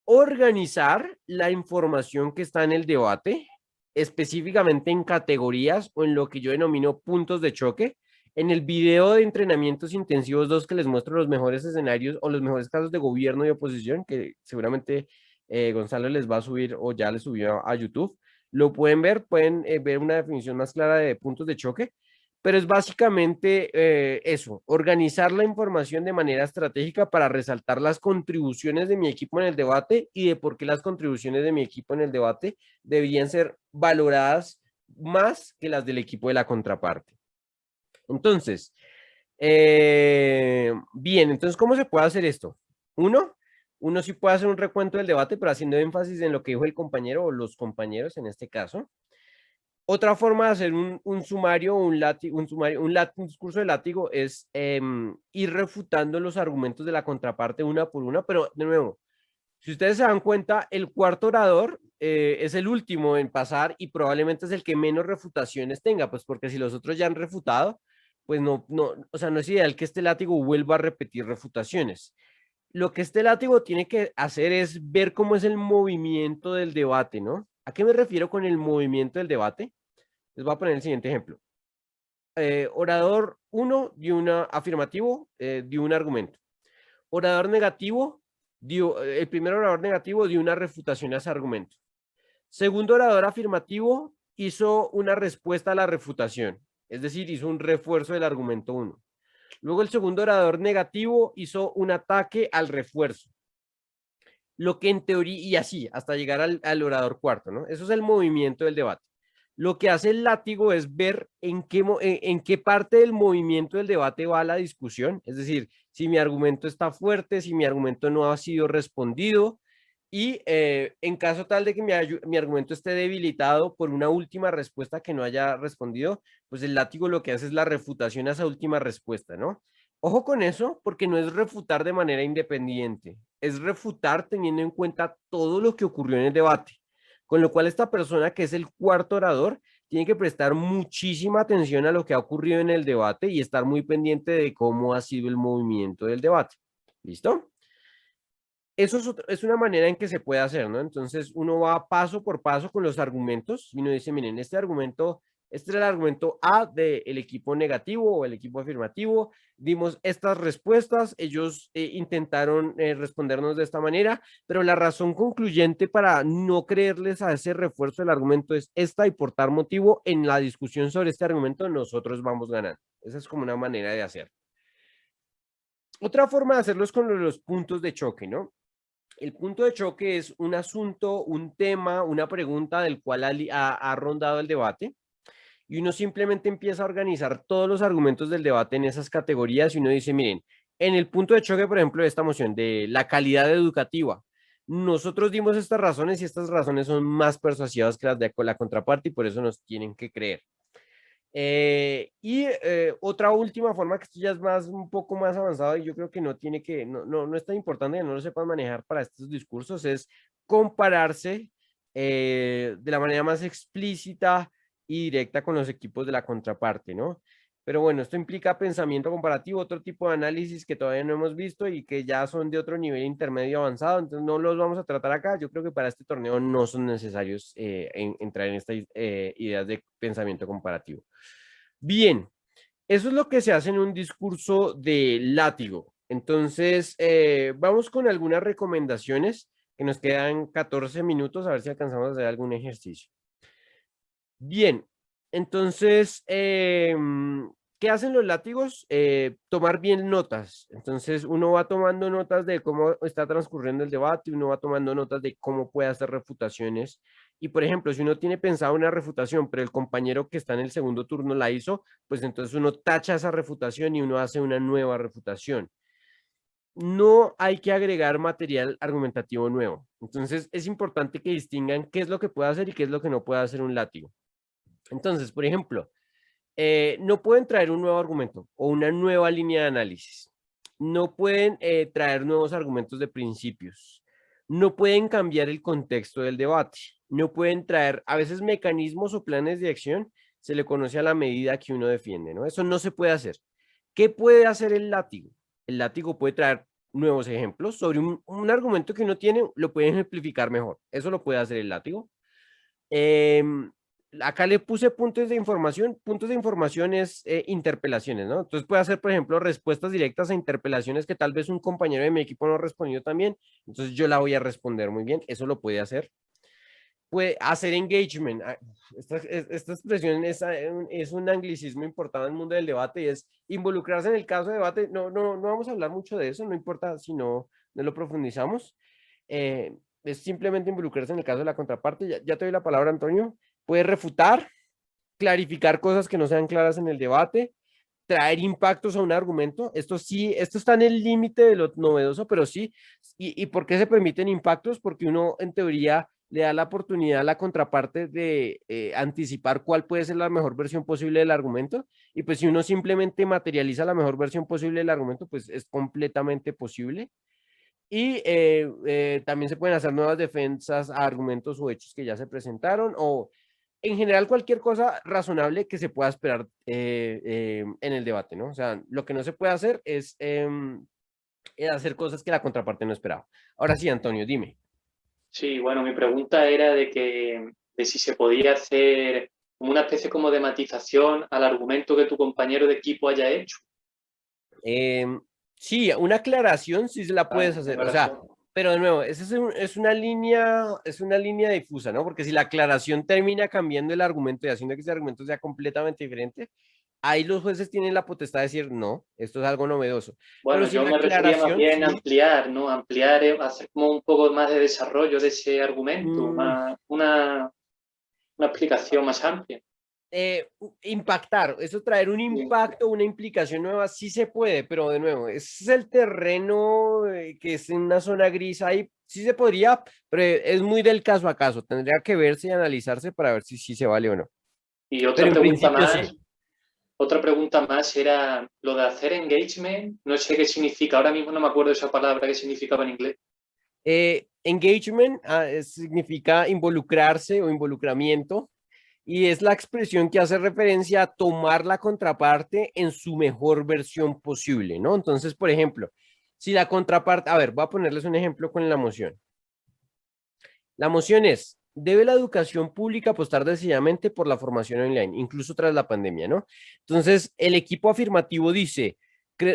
organizar la información que está en el debate, específicamente en categorías o en lo que yo denomino puntos de choque. En el video de entrenamientos intensivos 2 que les muestro los mejores escenarios o los mejores casos de gobierno y oposición, que seguramente Gonzalo les va a subir o ya les subió a YouTube, lo pueden ver, pueden ver una definición más clara de puntos de choque, pero es básicamente eso, organizar la información de manera estratégica para resaltar las contribuciones de mi equipo en el debate y de por qué las contribuciones de mi equipo en el debate deberían ser valoradas más que las del equipo de la contraparte. Entonces, bien, entonces, ¿cómo se puede hacer esto? Uno sí puede hacer un recuento del debate, pero haciendo énfasis en lo que dijo el compañero o los compañeros en este caso. Otra forma de hacer un sumario, un discurso de látigo es ir refutando los argumentos de la contraparte una por una, pero de nuevo, si ustedes se dan cuenta, el cuarto orador es el último en pasar y probablemente es el que menos refutaciones tenga, pues porque si los otros ya han refutado, pues o sea, no es ideal que este látigo vuelva a repetir refutaciones. Lo que este látigo tiene que hacer es ver cómo es el movimiento del debate, ¿no? ¿A qué me refiero con el movimiento del debate? Les voy a poner el siguiente ejemplo. Orador 1 dio un afirmativo, dio un argumento. Orador negativo, el primer orador negativo dio una refutación a ese argumento. Segundo orador afirmativo hizo una respuesta a la refutación, es decir, hizo un refuerzo del argumento 1. Luego el segundo orador negativo hizo un ataque al refuerzo. Lo que en teoría, y así, hasta llegar al orador cuarto, ¿no? Eso es el movimiento del debate. Lo que hace el látigo es ver en qué parte del movimiento del debate va la discusión, es decir, si mi argumento está fuerte, si mi argumento no ha sido respondido, y en caso tal de que mi argumento esté debilitado por una última respuesta que no haya respondido, pues el látigo lo que hace es la refutación a esa última respuesta, ¿no? Ojo con eso, porque no es refutar de manera independiente, es refutar teniendo en cuenta todo lo que ocurrió en el debate. Con lo cual esta persona, que es el cuarto orador, tiene que prestar muchísima atención a lo que ha ocurrido en el debate y estar muy pendiente de cómo ha sido el movimiento del debate. ¿Listo? Eso es una manera en que se puede hacer, ¿no? Entonces uno va paso por paso con los argumentos y uno dice, miren, este es el argumento A del equipo negativo o el equipo afirmativo, dimos estas respuestas, ellos intentaron respondernos de esta manera, pero la razón concluyente para no creerles a ese refuerzo del argumento es esta, y por tal motivo en la discusión sobre este argumento nosotros vamos ganando. Esa es como una manera de hacer. Otra forma de hacerlo es con los puntos de choque, ¿no? El punto de choque es un asunto, un tema, una pregunta del cual ha rondado el debate, y uno simplemente empieza a organizar todos los argumentos del debate en esas categorías y uno dice, miren, en el punto de choque, por ejemplo, de esta moción de la calidad educativa, nosotros dimos estas razones y estas razones son más persuasivas que las de la contraparte y por eso nos tienen que creer. Otra última forma, que esto ya es un poco más avanzado y yo creo que no es tan importante que no lo sepan manejar para estos discursos, es compararse de la manera más explícita y directa con los equipos de la contraparte, ¿no? Pero bueno, esto implica pensamiento comparativo, otro tipo de análisis que todavía no hemos visto y que ya son de otro nivel intermedio avanzado, entonces no los vamos a tratar acá. Yo creo que para este torneo no son necesarios entrar en estas ideas de pensamiento comparativo. Bien, eso es lo que se hace en un discurso de látigo. Entonces, vamos con algunas recomendaciones, que nos quedan 14 minutos, a ver si alcanzamos a hacer algún ejercicio. Bien, entonces, ¿qué hacen los látigos? Tomar bien notas. Entonces, uno va tomando notas de cómo está transcurriendo el debate, uno va tomando notas de cómo puede hacer refutaciones. Y, por ejemplo, si uno tiene pensado una refutación, pero el compañero que está en el segundo turno la hizo, pues entonces uno tacha esa refutación y uno hace una nueva refutación. No hay que agregar material argumentativo nuevo. Entonces, es importante que distingan qué es lo que puede hacer y qué es lo que no puede hacer un látigo. Entonces, por ejemplo, no pueden traer un nuevo argumento o una nueva línea de análisis. No pueden traer nuevos argumentos de principios. No pueden cambiar el contexto del debate. No pueden traer, a veces, mecanismos o planes de acción, se le conoce a la medida que uno defiende, ¿no? Eso no se puede hacer. ¿Qué puede hacer el látigo? El látigo puede traer nuevos ejemplos sobre un argumento que uno tiene, lo puede ejemplificar mejor. Eso lo puede hacer el látigo. Acá le puse puntos de información. Puntos de información es interpelaciones, ¿no? Entonces puede hacer, por ejemplo, respuestas directas a interpelaciones que tal vez un compañero de mi equipo no ha respondido también. Entonces yo la voy a responder muy bien. Eso lo puede hacer. Puede hacer engagement. Esta expresión es un anglicismo importante en el mundo del debate y es involucrarse en el caso de debate. No vamos a hablar mucho de eso, no importa si no lo profundizamos. Es simplemente involucrarse en el caso de la contraparte. Ya te doy la palabra, Antonio. Puede refutar, clarificar cosas que no sean claras en el debate, traer impactos a un argumento. Esto sí, esto está en el límite de lo novedoso, pero sí. ¿Y por qué se permiten impactos? Porque uno, en teoría, le da la oportunidad a la contraparte de anticipar cuál puede ser la mejor versión posible del argumento. Y pues si uno simplemente materializa la mejor versión posible del argumento, pues es completamente posible. Y también se pueden hacer nuevas defensas a argumentos o hechos que ya se presentaron, o en general cualquier cosa razonable que se pueda esperar en el debate, ¿no? O sea, lo que no se puede hacer es hacer cosas que la contraparte no esperaba. Ahora sí, Antonio, dime. Sí, bueno, mi pregunta era de si se podía hacer como una especie como de matización al argumento que tu compañero de equipo haya hecho. Sí, una aclaración sí se la Vale, puedes hacer, o sea, aclaración. pero de nuevo, esa es una línea difusa, ¿no? Porque si la aclaración termina cambiando el argumento y haciendo que ese argumento sea completamente diferente, ahí los jueces tienen la potestad de decir, no, esto es algo novedoso. Pero Bueno, si yo la me refería más aclaración, bien a sí, ampliar, ¿no? Ampliar, hacer como un poco más de desarrollo de ese argumento, mm, una explicación más amplia. impactar, eso traer un Sí. impacto, una implicación nueva, sí se puede, pero de nuevo, ese es el terreno que es en una zona gris ahí, sí se podría, pero es muy del caso a caso, tendría que verse y analizarse para ver si sí se vale o no. Y Pero en principio sí. otra pregunta más era lo de hacer engagement, no sé qué significa, ahora mismo no me acuerdo esa palabra, qué significaba en inglés. Engagement significa involucrarse o involucramiento y es la expresión que hace referencia a tomar la contraparte en su mejor versión posible, ¿no? Entonces, por ejemplo, si la contraparte, a ver, voy a ponerles un ejemplo con la moción. La moción es, ¿debe la educación pública apostar decididamente por la formación online, incluso tras la pandemia, ¿no? Entonces, el equipo afirmativo dice,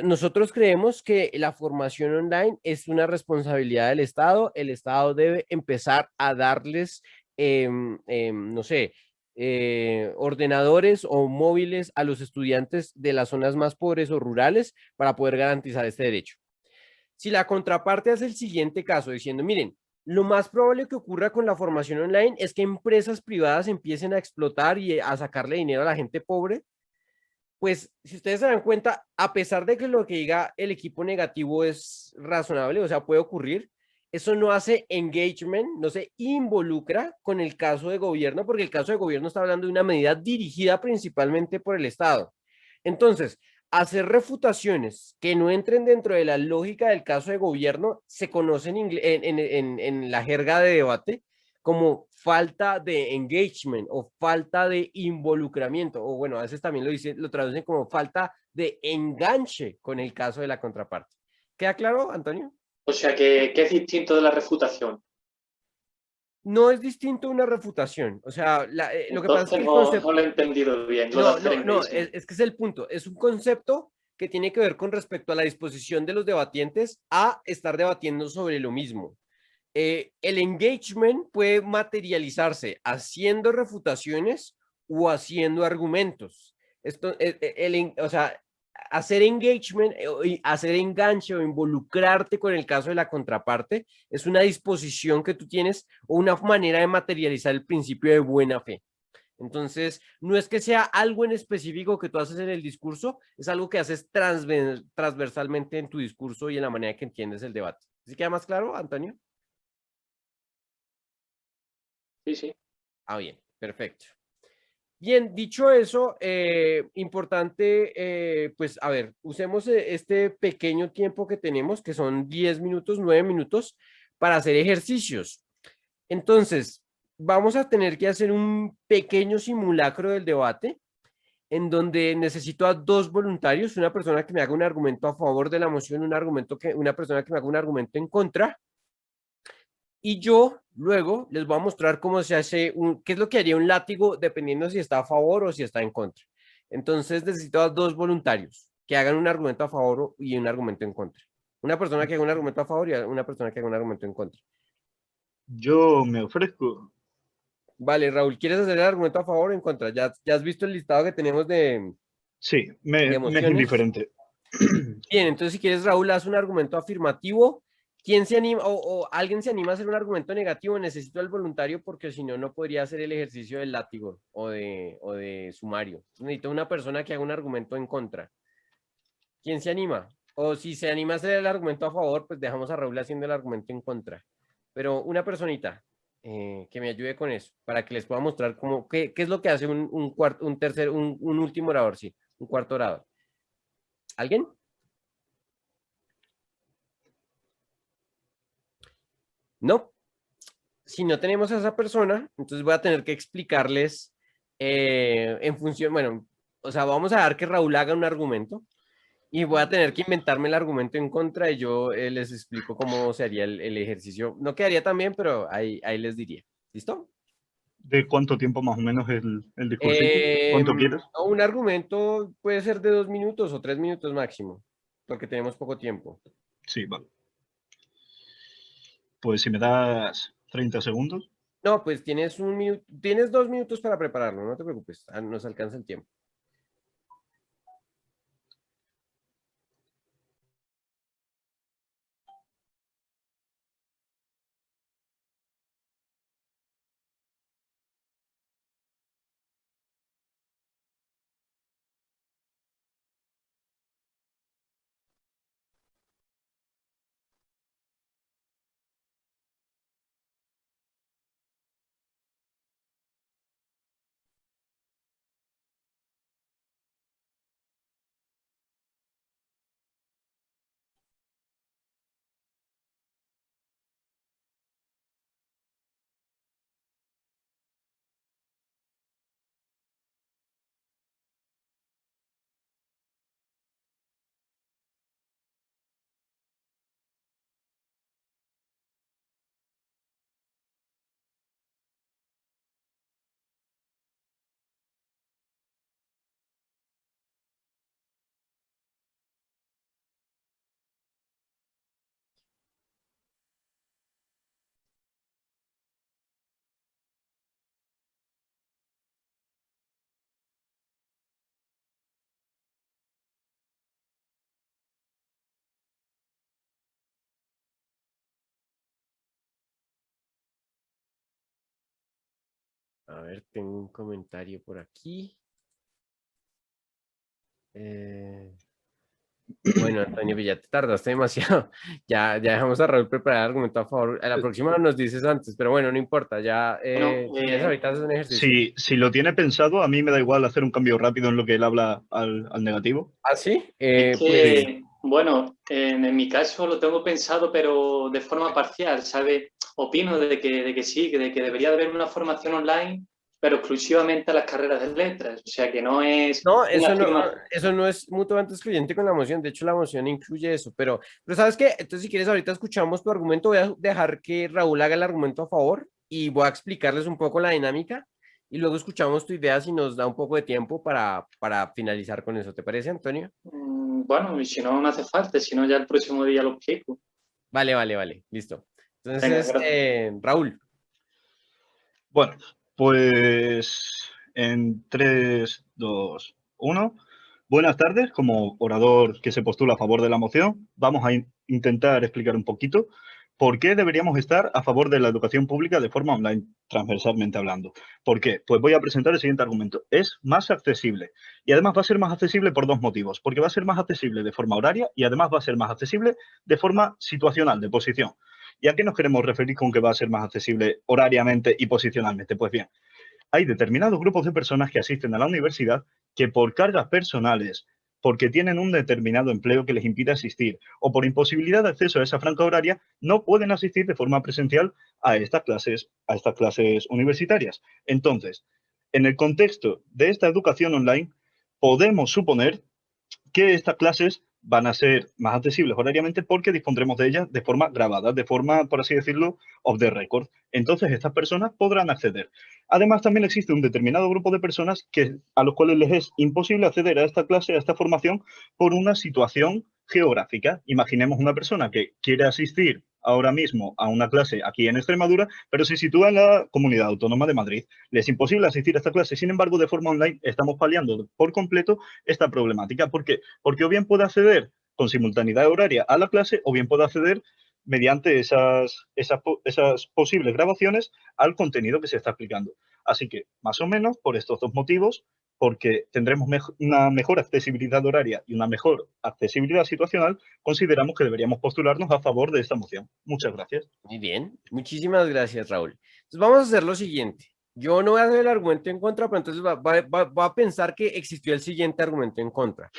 nosotros creemos que la formación online es una responsabilidad del Estado, el Estado debe empezar a darles, no sé, ordenadores o móviles a los estudiantes de las zonas más pobres o rurales para poder garantizar este derecho. Si la contraparte hace el siguiente caso diciendo, miren, lo más probable que ocurra con la formación online es que empresas privadas empiecen a explotar y a sacarle dinero a la gente pobre, pues si ustedes se dan cuenta, a pesar de que lo que diga el equipo negativo es razonable, o sea, puede ocurrir, eso no hace engagement, no se involucra con el caso de gobierno, porque el caso de gobierno está hablando de una medida dirigida principalmente por el Estado. Entonces, hacer refutaciones que no entren dentro de la lógica del caso de gobierno se conoce en la jerga de debate como falta de engagement o falta de involucramiento, o bueno, a veces también lo traducen como falta de enganche con el caso de la contraparte. ¿Queda claro, Antonio? O sea, que es distinto de la refutación. No es distinto a una refutación, o sea, lo que pasa es Entonces que el no concepto, lo he entendido bien, lo de no, hacer no, no, engagement. es que es el punto, es un concepto que tiene que ver con respecto a la disposición de los debatientes a estar debatiendo sobre lo mismo. El engagement puede materializarse haciendo refutaciones o haciendo argumentos. Esto, o sea, hacer engagement, hacer enganche o involucrarte con el caso de la contraparte es una disposición que tú tienes o una manera de materializar el principio de buena fe. Entonces, no es que sea algo en específico que tú haces en el discurso, es algo que haces transversalmente en tu discurso y en la manera que entiendes el debate. ¿Sí queda más claro, Antonio? Sí, sí. Ah, bien, perfecto. Bien, dicho eso, importante, pues a ver, usemos este pequeño tiempo que tenemos, que son 10 minutos, 9 minutos, para hacer ejercicios. Entonces, vamos a tener que hacer un pequeño simulacro del debate en donde necesito a dos voluntarios, una persona que me haga un argumento a favor de la moción, una persona que me haga un argumento en contra, y yo luego les voy a mostrar cómo se hace, qué es lo que haría un látigo dependiendo si está a favor o si está en contra. Entonces necesito a dos voluntarios que hagan un argumento a favor y un argumento en contra. Una persona que haga un argumento a favor y una persona que haga un argumento en contra. Yo me ofrezco. Vale, Raúl, ¿quieres hacer el argumento a favor o en contra? ¿Ya has visto el listado que tenemos Sí, de me es emociones? indiferente. Bien, entonces si quieres, Raúl, haz un argumento afirmativo. ¿Quién se anima o alguien se anima a hacer un argumento negativo? Necesito al voluntario porque si no, no podría hacer el ejercicio del látigo o de sumario. Necesito una persona que haga un argumento en contra. ¿Quién se anima? O si se anima a hacer el argumento a favor, pues dejamos a Raúl haciendo el argumento en contra. Pero una personita que me ayude con eso, para que les pueda mostrar qué es lo que hace un último orador, sí, un cuarto orador. ¿Alguien? No. Si no tenemos a esa persona, entonces voy a tener que explicarles en función, bueno, o sea, vamos a dar que Raúl haga un argumento y voy a tener que inventarme el argumento en contra y yo les explico cómo sería el ejercicio. No quedaría tan bien, pero ahí les diría. ¿Listo? ¿De cuánto tiempo más o menos el discursito? ¿Cuánto quieres? Un argumento puede ser de 2 minutos o 3 minutos máximo, porque tenemos poco tiempo. Sí, vale. Pues si me das 30 segundos. No, pues tienes 1 minuto, tienes 2 minutos para prepararlo, no te preocupes, nos alcanza el tiempo. A ver, tengo un comentario por aquí. Bueno, Antonio, pues ya te tardaste demasiado. Ya dejamos a Raúl preparar el argumento a favor. A la próxima nos dices antes, pero bueno, no importa. Ya, Bueno, si quieres, ahorita haces un ejercicio. Si lo tiene pensado, a mí me da igual hacer un cambio rápido en lo que él habla al negativo. ¿Ah, sí? es Pues, que, bueno, en mi caso lo tengo pensado, pero de forma parcial, ¿sabes? Opino de que sí, de que debería de haber una formación online, pero exclusivamente a las carreras de letras. O sea, que no es no, una eso afirmación. no es mutuamente excluyente con la moción. De hecho, la moción incluye eso. Pero ¿sabes qué? Entonces, si quieres, ahorita escuchamos tu argumento. Voy a dejar que Raúl haga el argumento a favor y voy a explicarles un poco la dinámica. Y luego escuchamos tu idea si nos da un poco de tiempo para finalizar con eso. ¿Te parece, Antonio? Bueno, y si no, no hace falta, si no, ya el próximo día lo explico. Vale, listo. Venga, Entonces, gracias. Raúl, Bueno, pues en 3, 2, 1. Buenas tardes. Como orador que se postula a favor de la moción, vamos a intentar explicar un poquito por qué deberíamos estar a favor de la educación pública de forma online, transversalmente hablando. ¿Por qué? Pues voy a presentar el siguiente argumento. Es más accesible. Y además va a ser más accesible por dos motivos. Porque va a ser más accesible de forma horaria y además va a ser más accesible de forma situacional, de posición. ¿Y a qué nos queremos referir con que va a ser más accesible horariamente y posicionalmente? Pues bien, hay determinados grupos de personas que asisten a la universidad que por cargas personales, porque tienen un determinado empleo que les impide asistir o por imposibilidad de acceso a esa franja horaria, no pueden asistir de forma presencial a estas clases universitarias. Entonces, en el contexto de esta educación online, podemos suponer que estas clases van a ser más accesibles horariamente porque dispondremos de ellas de forma grabada, de forma, por así decirlo, off the record. Entonces, estas personas podrán acceder. Además, también existe un determinado grupo de personas a los cuales les es imposible acceder a esta clase, a esta formación, por una situación geográfica. Imaginemos una persona que quiere asistir ahora mismo a una clase aquí en Extremadura, pero se sitúa en la Comunidad Autónoma de Madrid. Le es imposible asistir a esta clase. Sin embargo, de forma online estamos paliando por completo esta problemática. ¿Por qué? Porque o bien puede acceder con simultaneidad horaria a la clase o bien puede acceder mediante esas posibles grabaciones al contenido que se está aplicando. Así que, más o menos, por estos dos motivos, porque tendremos una mejor accesibilidad horaria y una mejor accesibilidad situacional, consideramos que deberíamos postularnos a favor de esta moción. Muchas gracias. muy bien. Muchísimas gracias, Raúl. Entonces, vamos a hacer lo siguiente. Yo no voy a hacer el argumento en contra, pero entonces va a pensar que existió el siguiente argumento en contra.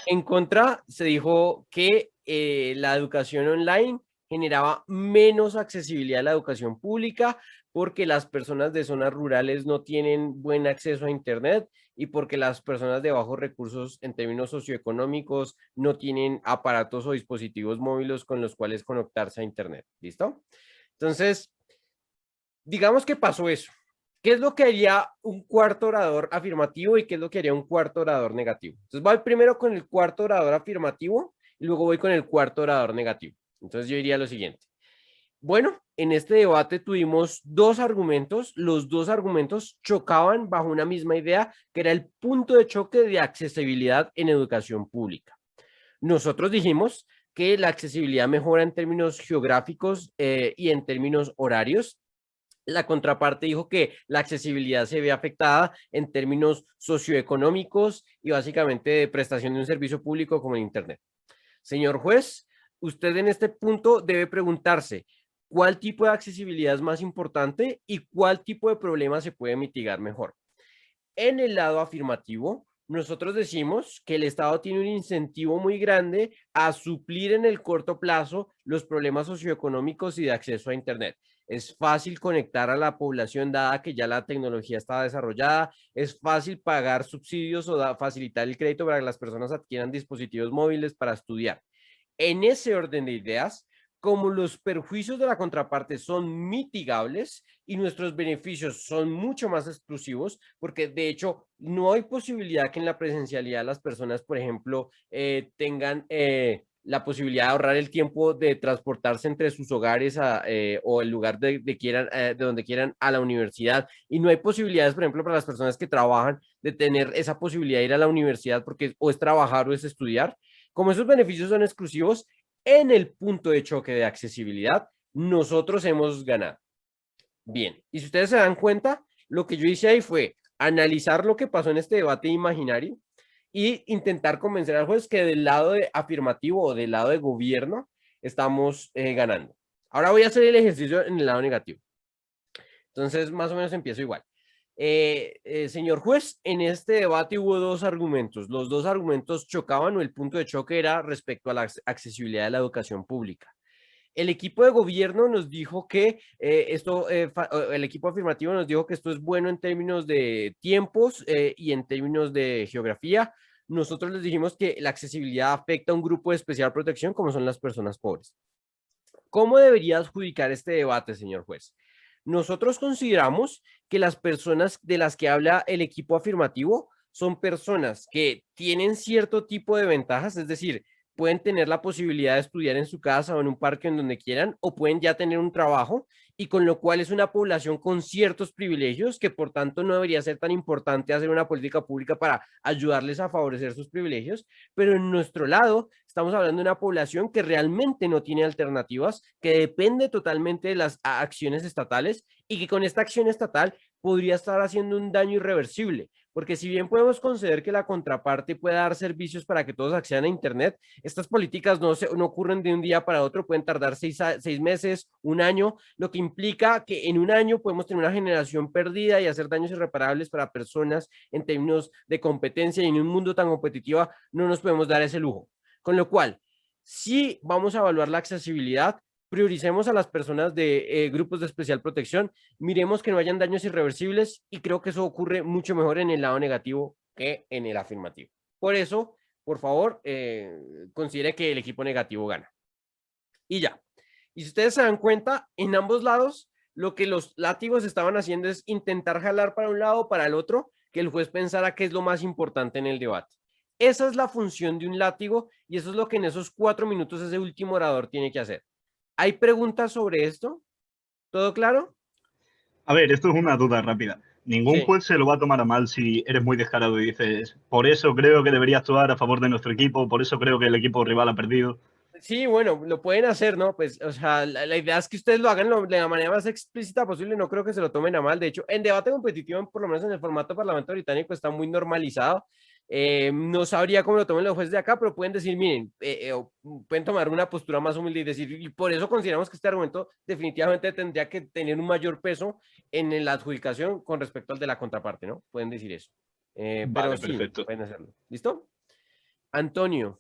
En contra se dijo que la educación online generaba menos accesibilidad a la educación pública porque las personas de zonas rurales no tienen buen acceso a Internet y porque las personas de bajos recursos en términos socioeconómicos no tienen aparatos o dispositivos móviles con los cuales conectarse a Internet. ¿Listo? Entonces, digamos que pasó eso. ¿Qué es lo que haría un cuarto orador afirmativo y qué es lo que haría un cuarto orador negativo? Entonces voy primero con el cuarto orador afirmativo y luego voy con el cuarto orador negativo. Entonces yo diría lo siguiente. Bueno, en este debate tuvimos dos argumentos. Los dos argumentos chocaban bajo una misma idea, que era el punto de choque de accesibilidad en educación pública. Nosotros dijimos que la accesibilidad mejora en términos geográficos y en términos horarios. La contraparte dijo que la accesibilidad se ve afectada en términos socioeconómicos y básicamente de prestación de un servicio público como el Internet. Señor juez, usted en este punto debe preguntarse cuál tipo de accesibilidad es más importante y cuál tipo de problema se puede mitigar mejor. En el lado afirmativo, nosotros decimos que el Estado tiene un incentivo muy grande a suplir en el corto plazo los problemas socioeconómicos y de acceso a Internet. Es fácil conectar a la población dada que ya la tecnología está desarrollada, es fácil pagar subsidios o facilitar el crédito para que las personas adquieran dispositivos móviles para estudiar. En ese orden de ideas, como los perjuicios de la contraparte son mitigables y nuestros beneficios son mucho más exclusivos, porque de hecho no hay posibilidad que en la presencialidad las personas, por ejemplo, tengan la posibilidad de ahorrar el tiempo de transportarse entre sus hogares o el lugar de donde quieran a la universidad. Y no hay posibilidades, por ejemplo, para las personas que trabajan de tener esa posibilidad de ir a la universidad porque o es trabajar o es estudiar. Como esos beneficios son exclusivos, en el punto de choque de accesibilidad, nosotros hemos ganado. Bien, y si ustedes se dan cuenta, lo que yo hice ahí fue analizar lo que pasó en este debate imaginario y intentar convencer al juez que del lado de afirmativo o del lado de gobierno estamos ganando. Ahora voy a hacer el ejercicio en el lado negativo. Entonces, más o menos empiezo igual. Señor juez, en este debate hubo dos argumentos. Los dos argumentos chocaban o el punto de choque era respecto a la accesibilidad de la educación pública. El equipo de gobierno nos dijo que el equipo afirmativo nos dijo que esto es bueno en términos de tiempos y en términos de geografía. Nosotros les dijimos que la accesibilidad afecta a un grupo de especial protección como son las personas pobres. ¿Cómo debería adjudicar este debate, señor juez? Nosotros consideramos que las personas de las que habla el equipo afirmativo son personas que tienen cierto tipo de ventajas, es decir, pueden tener la posibilidad de estudiar en su casa o en un parque en donde quieran, o pueden ya tener un trabajo, y con lo cual es una población con ciertos privilegios que por tanto no debería ser tan importante hacer una política pública para ayudarles a favorecer sus privilegios, pero en nuestro lado estamos hablando de una población que realmente no tiene alternativas, que depende totalmente de las acciones estatales y que con esta acción estatal podría estar haciendo un daño irreversible. Porque si bien podemos conceder que la contraparte pueda dar servicios para que todos accedan a Internet, estas políticas no ocurren de un día para otro, pueden tardar 6 meses, un año, lo que implica que en un año podemos tener una generación perdida y hacer daños irreparables para personas en términos de competencia, y en un mundo tan competitivo no nos podemos dar ese lujo. Con lo cual, si vamos a evaluar la accesibilidad, prioricemos a las personas de grupos de especial protección, miremos que no hayan daños irreversibles y creo que eso ocurre mucho mejor en el lado negativo que en el afirmativo. Por eso, por favor, considere que el equipo negativo gana. Y ya. Y si ustedes se dan cuenta, en ambos lados, lo que los látigos estaban haciendo es intentar jalar para un lado o para el otro, que el juez pensara que es lo más importante en el debate. Esa es la función de un látigo y eso es lo que en esos 4 minutos ese último orador tiene que hacer. ¿Hay preguntas sobre esto? ¿Todo claro? A ver, esto es una duda rápida. Ningún Sí. juez se lo va a tomar a mal si eres muy descarado y dices, por eso creo que debería actuar a favor de nuestro equipo, por eso creo que el equipo rival ha perdido. Sí, bueno, lo pueden hacer, ¿no? Pues, o sea, la idea es que ustedes lo hagan de la manera más explícita posible, no creo que se lo tomen a mal. De hecho, en debate competitivo, por lo menos en el formato parlamento británico, está muy normalizado. No sabría cómo lo tomen los jueces de acá, pero pueden decir, miren, pueden tomar una postura más humilde y decir, y por eso consideramos que este argumento definitivamente tendría que tener un mayor peso en la adjudicación con respecto al de la contraparte, ¿no? Pueden decir eso. Pero Vale, sí, perfecto. pueden hacerlo. ¿Listo? Antonio.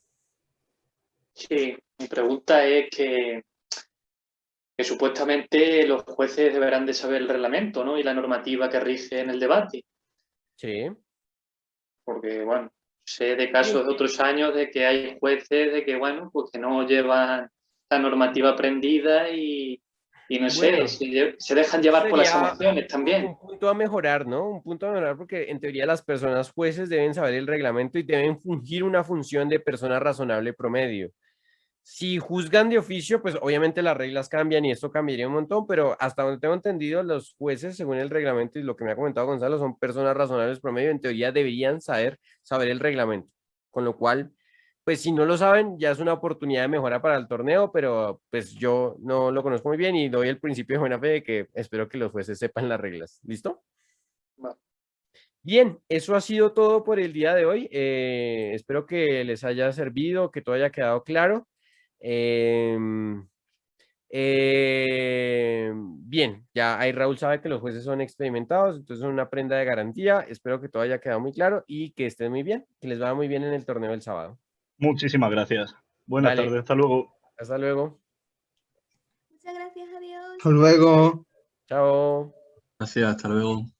Sí, mi pregunta es que que supuestamente los jueces deberán de saber el reglamento, ¿no? Y la normativa que rige en el debate. Sí. Porque, bueno, sé de casos de otros años de que hay jueces de que, bueno, pues que no llevan la normativa aprendida y no sé, Bueno, se dejan eso llevar por las sería emociones también. un punto a mejorar, ¿no? Un punto a mejorar porque en teoría las personas jueces deben saber el reglamento y deben fungir una función de persona razonable promedio. Si juzgan de oficio, pues obviamente las reglas cambian y esto cambiaría un montón, pero hasta donde tengo entendido, los jueces, según el reglamento y lo que me ha comentado Gonzalo, son personas razonables promedio, en teoría deberían saber el reglamento. Con lo cual, pues si no lo saben, ya es una oportunidad de mejora para el torneo, pero pues yo no lo conozco muy bien y doy el principio de buena fe de que espero que los jueces sepan las reglas. ¿Listo? Vale. Bien, eso ha sido todo por el día de hoy. Espero que les haya servido, que todo haya quedado claro. Em, bien, ya ahí Raúl sabe que los jueces son experimentados, entonces es una prenda de garantía. Espero que todo haya quedado muy claro y que estén muy bien, que les vaya muy bien en el torneo del sábado. Muchísimas gracias. Buenas Vale, tardes, hasta luego. hasta luego. Muchas gracias, adiós. Hasta luego. Chao. Gracias, hasta luego.